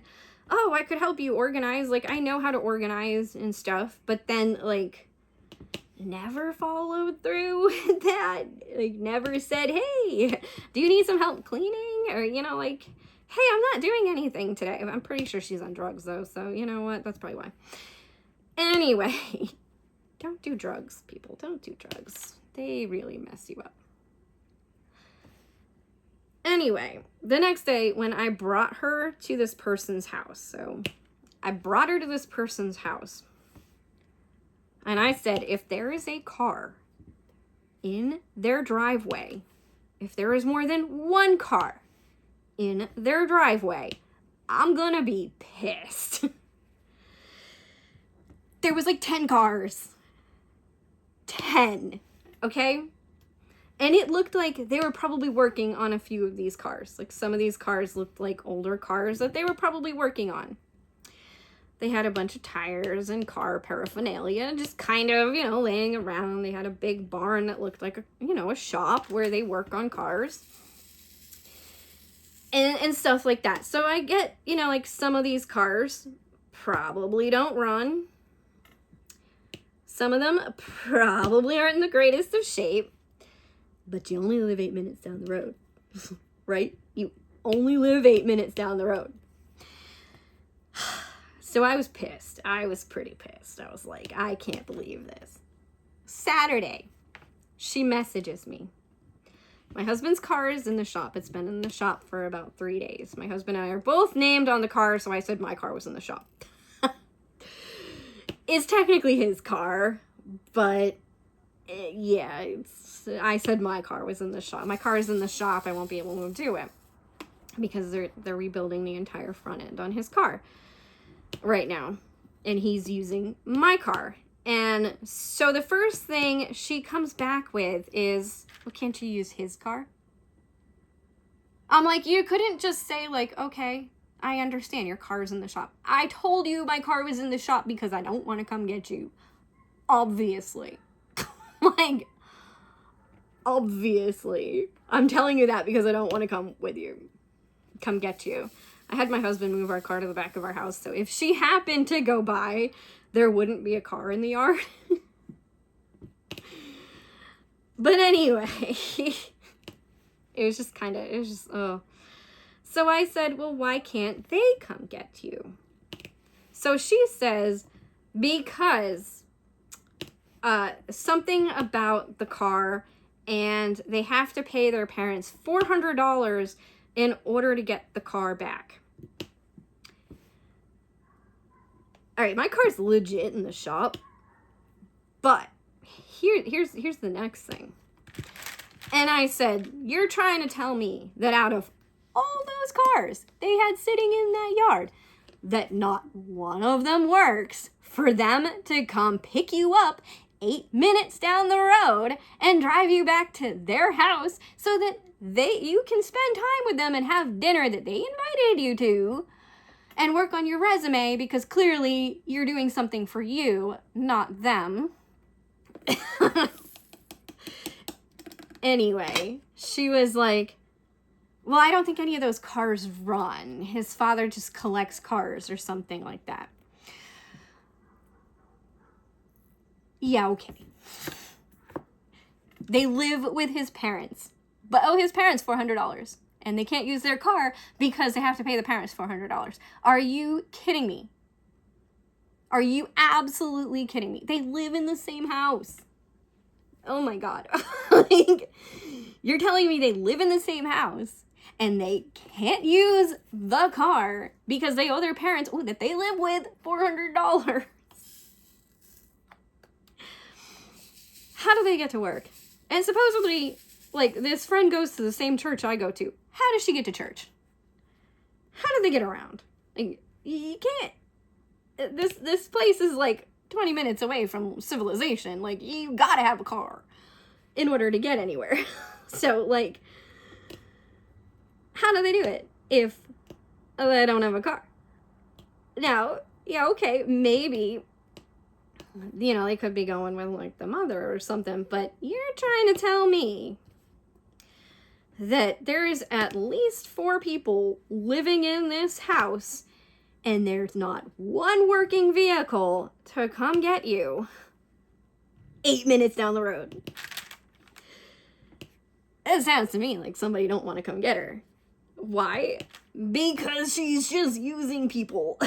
oh, I could help you organize. Like, I know how to organize and stuff. But then, like, never followed through with that. Like, never said, hey, do you need some help cleaning? Or, you know, like, hey, I'm not doing anything today. I'm pretty sure she's on drugs, though, so you know what? That's probably why. Anyway, don't do drugs, people. Don't do drugs. They really mess you up. Anyway, the next day when I brought her to this person's house, so I brought her to this person's house, and I said, if there is a car in their driveway, if there is more than one car in their driveway, I'm gonna be pissed. There was like 10 cars. 10, okay? And it looked like they were probably working on a few of these cars. Like, some of these cars looked like older cars that they were probably working on. They had a bunch of tires and car paraphernalia just kind of, you know, laying around. They had a big barn that looked like a, you know, a shop where they work on cars. And stuff like that. So I get, you know, like, some of these cars probably don't run. Some of them probably aren't in the greatest of shape. But you only live 8 minutes down the road, right? You only live 8 minutes down the road. So I was pissed. I was pretty pissed. I was like, I can't believe this. Saturday, she messages me. My husband's car is in the shop. It's been in the shop for about 3 days. My husband and I are both named on the car, so I said my car was in the shop. It's technically his car, but yeah, I said my car was in the shop. My car is in the shop. I won't be able to do it because they're rebuilding the entire front end on his car right now, and he's using my car. And so the first thing she comes back with is, well, can't you use his car? I'm like, you couldn't just say, like, okay, I understand your car's in the shop. I told you my car was in the shop because I don't want to come get you. Obviously. Like, obviously. I'm telling you that because I don't want to come with you. Come get you. I had my husband move our car to the back of our house, so if she happened to go by, there wouldn't be a car in the yard. But anyway, it was just, oh. So I said, well, why can't they come get you? So she says, because something about the car, and they have to pay their parents $400 in order to get the car back. All right, my car's legit in the shop, but here's the next thing. And I said, you're trying to tell me that out of all those cars they had sitting in that yard, that not one of them works for them to come pick you up 8 minutes down the road and drive you back to their house so that you can spend time with them and have dinner that they invited you to and work on your resume, because clearly you're doing something for you, not them. Anyway, she was like, well, I don't think any of those cars run. His father just collects cars or something like that. Yeah, okay. They live with his parents, but owe his parents $400. And they can't use their car because they have to pay the parents $400. Are you kidding me? Are you absolutely kidding me? They live in the same house. Oh my God. Like, you're telling me they live in the same house and they can't use the car because they owe their parents, that they live with, $400. How do they get to work? And supposedly, like, this friend goes to the same church I go to. How does she get to church? How do they get around? Like, you can't. This place is like 20 minutes away from civilization. Like, you gotta have a car in order to get anywhere. So, like, how do they do it if they don't have a car? Now, yeah, okay, maybe, you know, they could be going with, like, the mother or something, but you're trying to tell me that there is at least 4 people living in this house and there's not one working vehicle to come get you 8 minutes down the road. It sounds to me like somebody don't want to come get her. Why? Because she's just using people.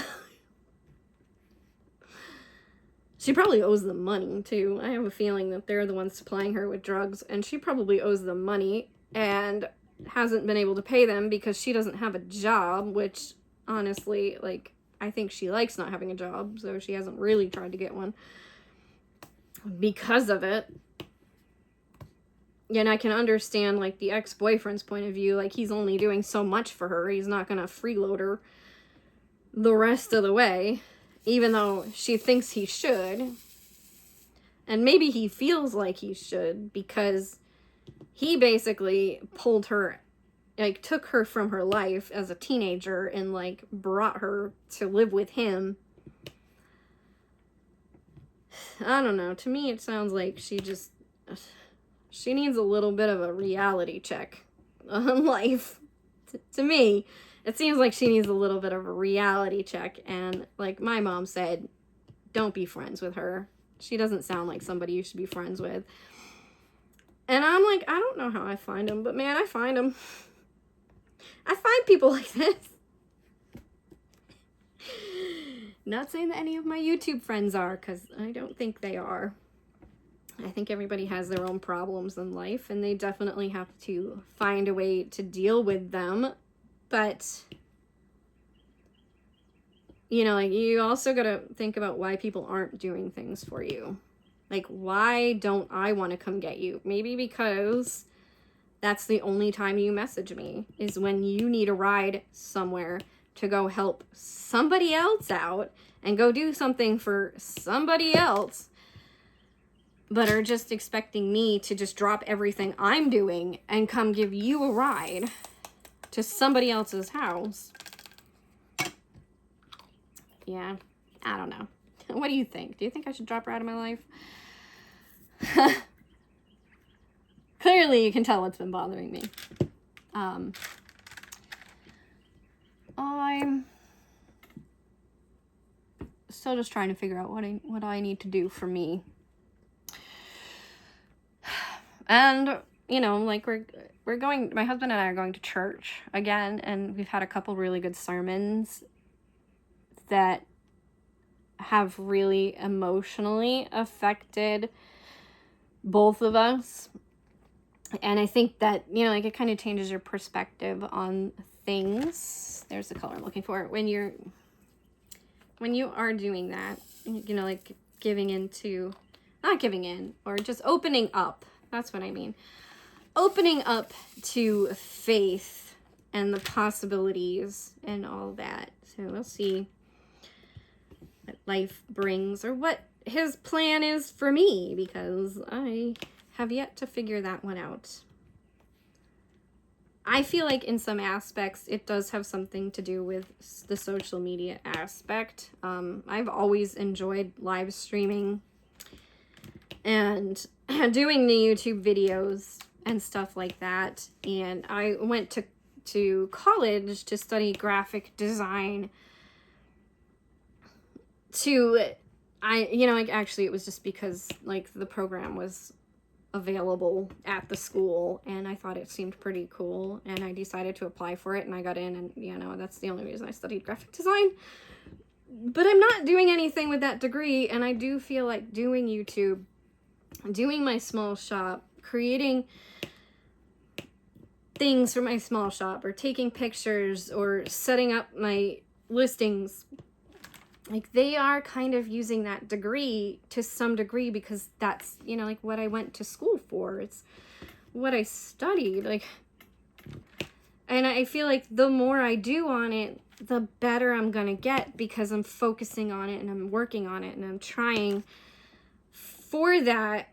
She probably owes them money, too. I have a feeling that they're the ones supplying her with drugs, and she probably owes them money and hasn't been able to pay them because she doesn't have a job, which, honestly, like, I think she likes not having a job, so she hasn't really tried to get one because of it. And I can understand, like, the ex-boyfriend's point of view. Like, he's only doing so much for her. He's not gonna freeload her the rest of the way, even though she thinks he should. And maybe he feels like he should because he basically pulled her, like, took her from her life as a teenager and, like, brought her to live with him. I don't know. To me, it sounds like she needs a little bit of a reality check on life. To me, it seems like she needs a little bit of a reality check. And like my mom said, don't be friends with her. She doesn't sound like somebody you should be friends with. And I'm like, I don't know how I find them, but man, I find them. I find people like this. Not saying that any of my YouTube friends are, because I don't think they are. I think everybody has their own problems in life, and they definitely have to find a way to deal with them. But, you know, like, you also gotta think about why people aren't doing things for you. Like, why don't I want to come get you? Maybe because that's the only time you message me, is when you need a ride somewhere to go help somebody else out and go do something for somebody else, but are just expecting me to just drop everything I'm doing and come give you a ride to somebody else's house. Yeah, I don't know. What do you think? Do you think I should drop her out of my life? Clearly, you can tell what's been bothering me. I'm still just trying to figure out what I need to do for me. And, you know, like, we're going, my husband and I are going to church again, and we've had a couple really good sermons that have really emotionally affected both of us. And I think that, you know, like, it kind of changes your perspective on things. There's the color I'm looking for. When you are doing that, you know, like, not giving in, or just opening up. That's what I mean. Opening up to faith and the possibilities and all that. So we'll see what life brings, or what his plan is for me, because I have yet to figure that one out. I feel like in some aspects it does have something to do with the social media aspect. I've always enjoyed live streaming and doing the YouTube videos and stuff like that. And I went to college to study graphic design. Actually it was just because, like, the program was available at the school and I thought it seemed pretty cool, and I decided to apply for it, and I got in, and, you know, that's the only reason I studied graphic design. But I'm not doing anything with that degree, and I do feel like doing YouTube, doing my small shop, creating things for my small shop, or taking pictures, or setting up my listings, like, they are kind of using that degree to some degree, because that's, you know, like, what I went to school for. It's what I studied, like, and I feel like the more I do on it, the better I'm gonna get, because I'm focusing on it, and I'm working on it, and I'm trying for that.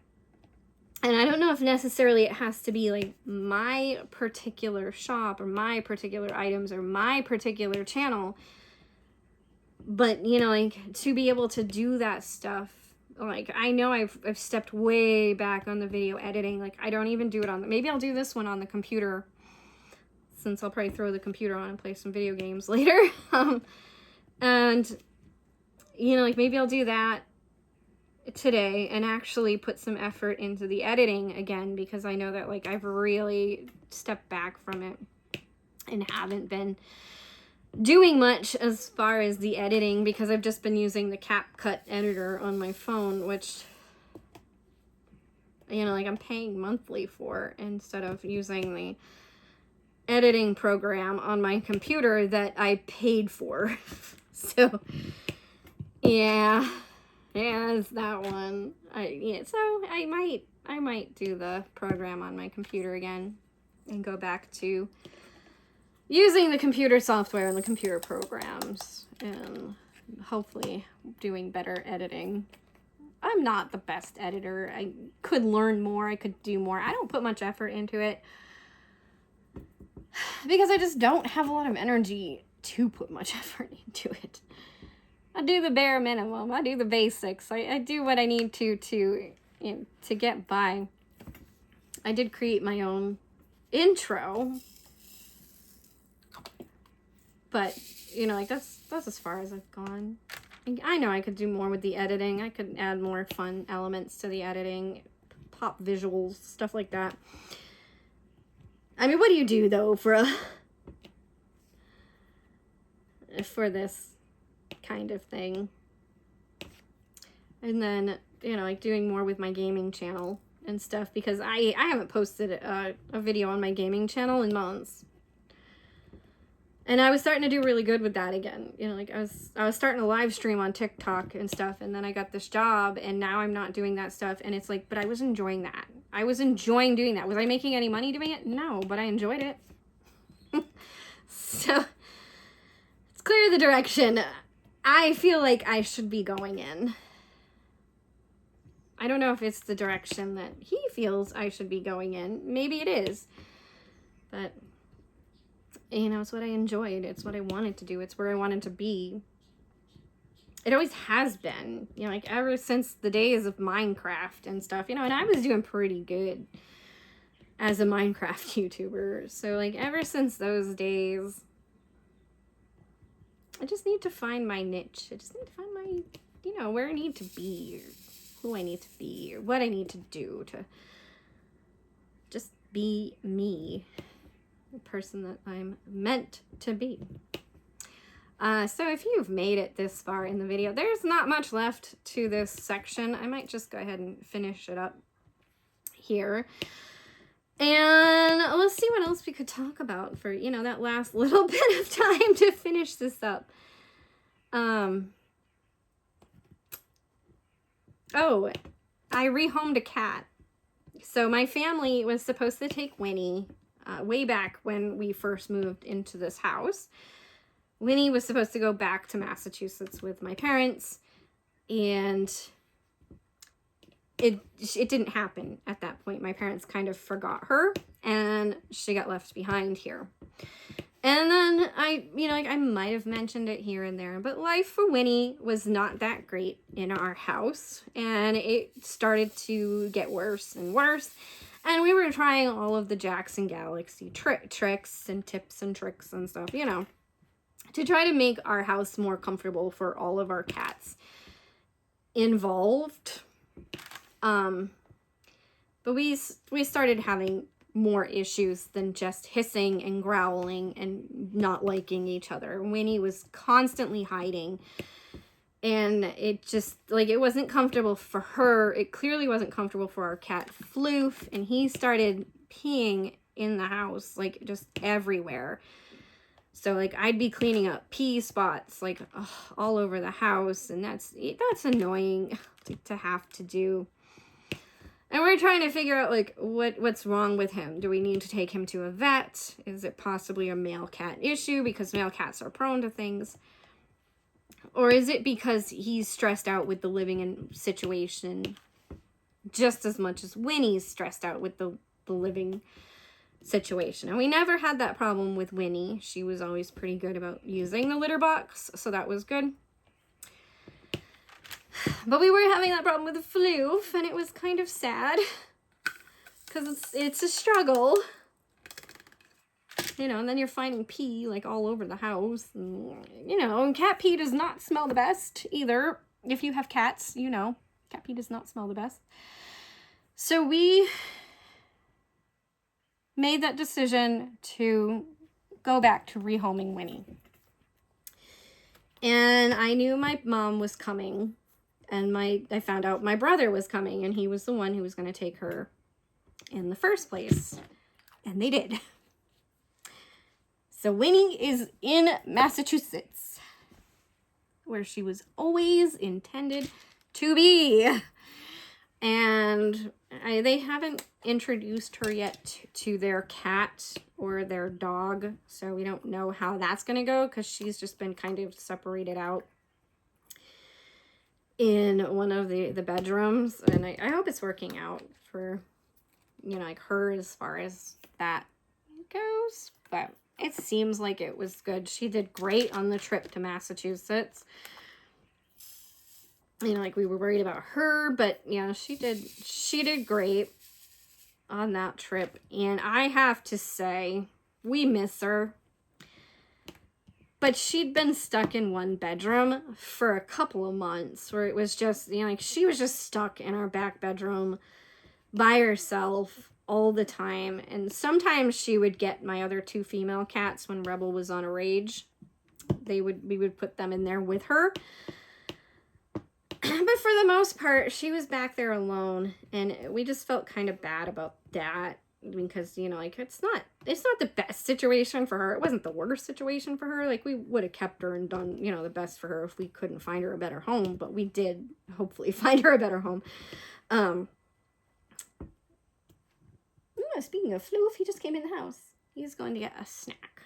And I don't know if necessarily it has to be, like, my particular shop, or my particular items, or my particular channel. But, you know, like, to be able to do that stuff, like, I know I've stepped way back on the video editing. Like, I don't even do it maybe I'll do this one on the computer, since I'll probably throw the computer on and play some video games later. And, you know, like, maybe I'll do that today and actually put some effort into the editing again, because I know that like I've really stepped back from it and haven't been doing much as far as the editing, because I've just been using the CapCut editor on my phone, which, you know, like I'm paying monthly for, instead of using the editing program on my computer that I paid for. So yeah, it's that one. So I might do the program on my computer again and go back to using the computer software and the computer programs, and hopefully doing better editing. I'm not the best editor. I could learn more. I could do more. I don't put much effort into it because I just don't have a lot of energy to put much effort into it. I do the bare minimum. I do the basics. I do what I need to get by. I did create my own intro, but you know, like that's as far as I've gone. I know I could do more with the editing. I could add more fun elements to the editing, pop visuals, stuff like that. I mean, what do you do though for this kind of thing? And then, you know, like doing more with my gaming channel and stuff, because I haven't posted a video on my gaming channel in months. And I was starting to do really good with that again. You know, like I was starting to live stream on TikTok and stuff, and then I got this job, and now I'm not doing that stuff. And it's like, but I was enjoying that. I was enjoying doing that. Was I making any money doing it? No, but I enjoyed it. So it's clear the direction I feel like I should be going in. I don't know if it's the direction that he feels I should be going in. Maybe it is. But you know, it's what I enjoyed. It's what I wanted to do. It's where I wanted to be. It always has been, you know, like ever since the days of Minecraft and stuff, you know, and I was doing pretty good as a Minecraft YouTuber. So like ever since those days, I just need to find my niche. I just need to find my, you know, where I need to be, or who I need to be, or what I need to do to just be me. The person that I'm meant to be. So if you've made it this far in the video, there's not much left to this section. I might just go ahead and finish it up here. And let's see what else we could talk about for, you know, that last little bit of time to finish this up. Oh, I rehomed a cat. So my family was supposed to take Winnie way back when we first moved into this house. Winnie was supposed to go back to Massachusetts with my parents, and it didn't happen at that point. My parents kind of forgot her, and she got left behind here. And then you know, like I might have mentioned it here and there, but life for Winnie was not that great in our house, and it started to get worse and worse. And we were trying all of the Jackson Galaxy tricks and tips and tricks and stuff, you know, to try to make our house more comfortable for all of our cats involved. But we started having more issues than just hissing and growling and not liking each other. Winnie was constantly hiding. And it just, like, it wasn't comfortable for her. It clearly wasn't comfortable for our cat, Floof. And he started peeing in the house, like, just everywhere. So, like, I'd be cleaning up pee spots, like, all over the house. And that's annoying to have to do. And we're trying to figure out, like, what's wrong with him. Do we need to take him to a vet? Is it possibly a male cat issue? Because male cats are prone to things. Or is it because he's stressed out with the living situation just as much as Winnie's stressed out with the living situation? And we never had that problem with Winnie. She was always pretty good about using the litter box, so that was good. But we were having that problem with Floof, and it was kind of sad because it's a struggle. You know, and then you're finding pee, like, all over the house. And, you know, and cat pee does not smell the best, either. If you have cats, you know. Cat pee does not smell the best. So we made that decision to go back to rehoming Winnie. And I knew my mom was coming, and I found out my brother was coming, and he was the one who was going to take her in the first place. And they did. So Winnie is in Massachusetts, where she was always intended to be. And they haven't introduced her yet to their cat or their dog, so we don't know how that's going to go, because she's just been kind of separated out in one of the bedrooms. And I hope it's working out for, you know, like her as far as that goes. But it seems like it was good. She did great on the trip to Massachusetts. You know, like we were worried about her, but yeah, she did great on that trip. And I have to say, we miss her. But she'd been stuck in one bedroom for a couple of months, where it was just, you know, like she was just stuck in our back bedroom by herself all the time. And sometimes she would get my other 2 female cats when Rebel was on a rage. We would put them in there with her. But for the most part, she was back there alone, and we just felt kind of bad about that, because, you know, like it's not the best situation for her. It wasn't the worst situation for her. Like, we would have kept her and done, you know, the best for her if we couldn't find her a better home, but we did hopefully find her a better home. Speaking of Floof, he just came in the house. He's going to get a snack.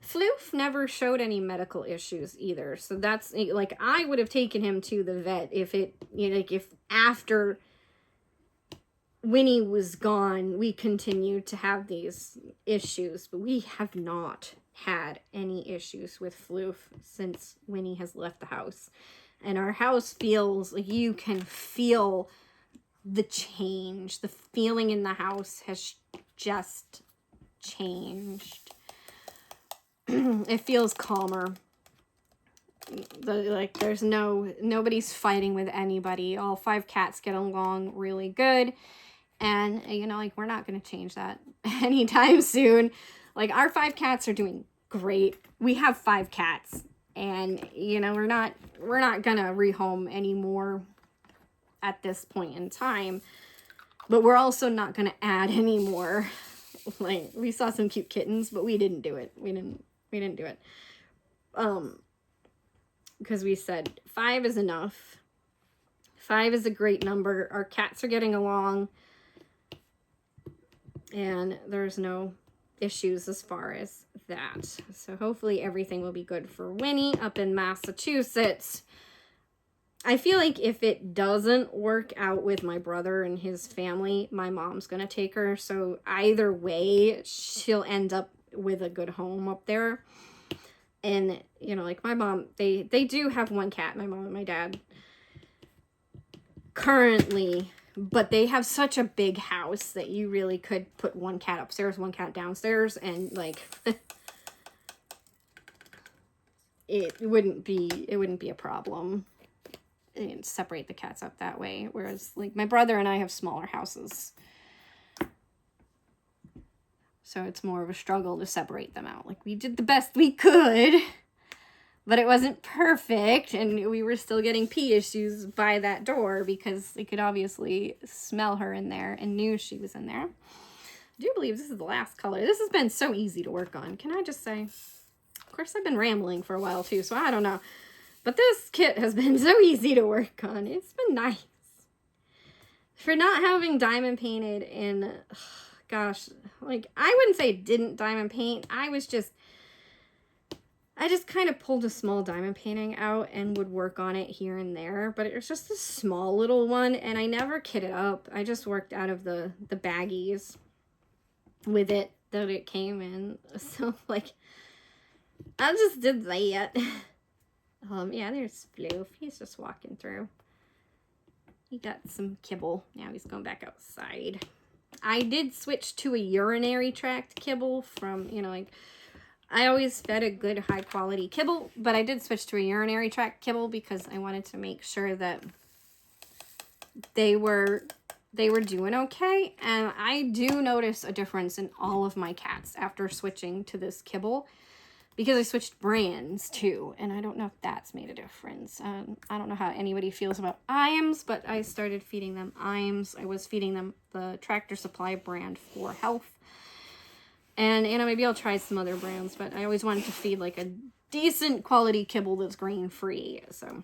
Floof never showed any medical issues either. So that's, like, I would have taken him to the vet if it, you know, like, if after Winnie was gone, we continued to have these issues. But we have not had any issues with Floof since Winnie has left the house. And our house feels like you can feel the change. The feeling in the house has just changed. It feels calmer. Like there's nobody's fighting with anybody. All 5 cats get along really good. And, you know, like, we're not going to change that anytime soon. Like, our 5 cats are doing great. We have 5 cats. And, you know, we're not going to rehome anymore at this point in time. But we're also not going to add any more. Like, we saw some cute kittens, but we didn't do it. We didn't do it. Because we said 5 is enough. 5 is a great number. Our cats are getting along. And there's no issues as far as that. So hopefully everything will be good for Winnie up in Massachusetts. I feel like if it doesn't work out with my brother and his family, my mom's going to take her. So either way, she'll end up with a good home up there. And, you know, like my mom, they do have 1 cat, my mom and my dad, currently. But they have such a big house that you really could put 1 cat upstairs, 1 cat downstairs, and, like, it wouldn't be a problem. And separate the cats up that way. Whereas, like, my brother and I have smaller houses. So it's more of a struggle to separate them out. Like, we did the best we could, but it wasn't perfect, and we were still getting pee issues by that door because they could obviously smell her in there and knew she was in there. I do believe this is the last color. This has been so easy to work on. Can I just say? Of course, I've been rambling for a while too, so I don't know. But this kit has been so easy to work on. It's been nice. For not having diamond painted in, gosh, like, I wouldn't say it didn't diamond paint. I just kind of pulled a small diamond painting out and would work on it here and there. But it was just a small little one, and I never kitted up. I just worked out of the baggies with it that it came in. So, like, I just did that. Yeah, there's Floof. He's just walking through. He got some kibble. Now he's going back outside. I did switch to a urinary tract kibble from, you know, like, I always fed a good high quality kibble, but I did switch to a urinary tract kibble because I wanted to make sure that they were doing okay. And I do notice a difference in all of my cats after switching to this kibble, because I switched brands too, and I don't know if that's made a difference. I don't know how anybody feels about IAMS, but I started feeding them IAMS. I was feeding them the Tractor Supply brand for health. And maybe I'll try some other brands, but I always wanted to feed like a decent quality kibble that's grain-free. So,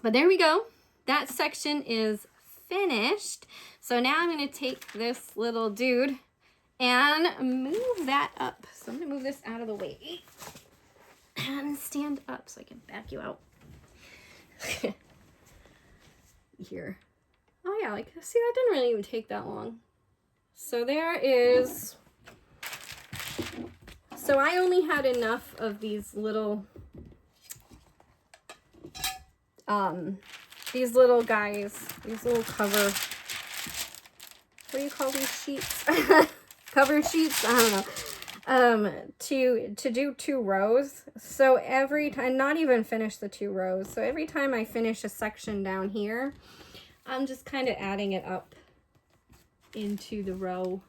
but there we go. That section is finished. So now I'm going to take this little dude and move that up. So I'm going to move this out of the way and stand up so I can back you out. Here. Oh yeah, like, see, that didn't really even take that long. So there is... So I only had enough of these little guys, these little cover, what do you call these sheets? Cover sheets? I don't know. To do 2 rows. So every time, not even finish the 2 rows. So every time I finish a section down here, I'm just kind of adding it up into the row.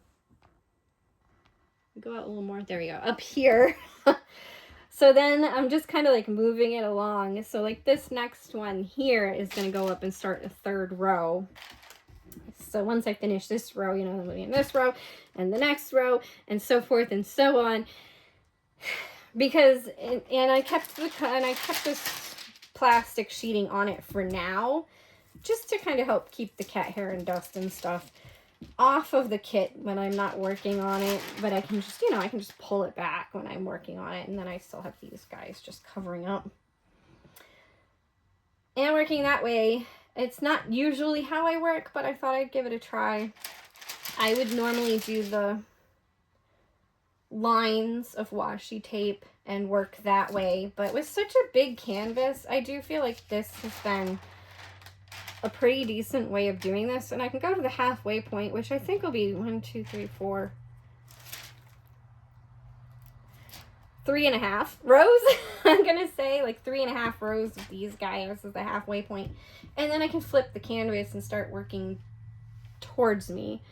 Go out a little more. There we go. Up here. So then I'm just kind of like moving it along. So like this next one here is going to go up and start a 3rd row. So once I finish this row, you know, I'm moving in this row and the next row and so forth and so on. Because, and I kept this plastic sheeting on it for now, just to kind of help keep the cat hair and dust and stuff off of the kit when I'm not working on it, but I can just, you know, I can just pull it back when I'm working on it, and then I still have these guys just covering up. And working that way, it's not usually how I work, but I thought I'd give it a try. I would normally do the lines of washi tape and work that way, but with such a big canvas, I do feel like this has been a pretty decent way of doing this. And I can go to the halfway point, which I think will be 1, 2, 3, 4, 3.5 rows. I'm gonna say like 3.5 rows of these guys is the halfway point, and then I can flip the canvas and start working towards me.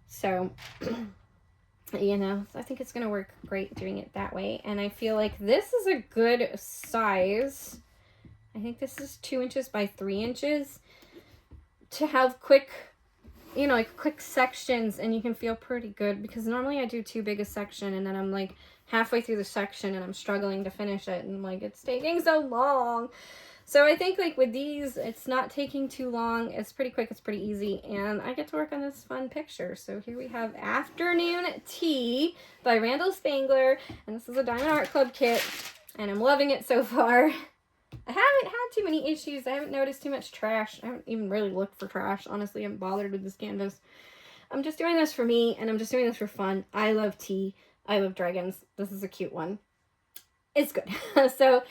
So you know, I think it's gonna work great doing it that way. And I feel like this is a good size. I think this is 2 inches by 3 inches to have quick, you know, like quick sections, and you can feel pretty good, because normally I do too big a section and then I'm like halfway through the section and I'm struggling to finish it, and like it's taking so long. So I think like with these, it's not taking too long. It's pretty quick, it's pretty easy, and I get to work on this fun picture. So here we have Afternoon Tea by Randall Spangler, and this is a Diamond Art Club kit, and I'm loving it so far. I haven't had too many issues. I haven't noticed too much trash. I haven't even really looked for trash. Honestly, I'm bothered with this canvas. I'm just doing this for me, and I'm just doing this for fun. I love tea. I love dragons. This is a cute one. It's good. So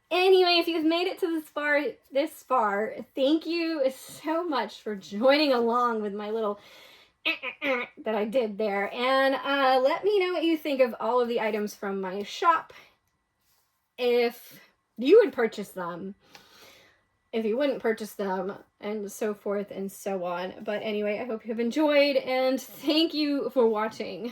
anyway, if you've made it to this far, thank you so much for joining along with my little that I did there. And let me know what you think of all of the items from my shop. If you would purchase them, if you wouldn't purchase them, and so forth and so on. But anyway, I hope you've enjoyed, and thank you for watching.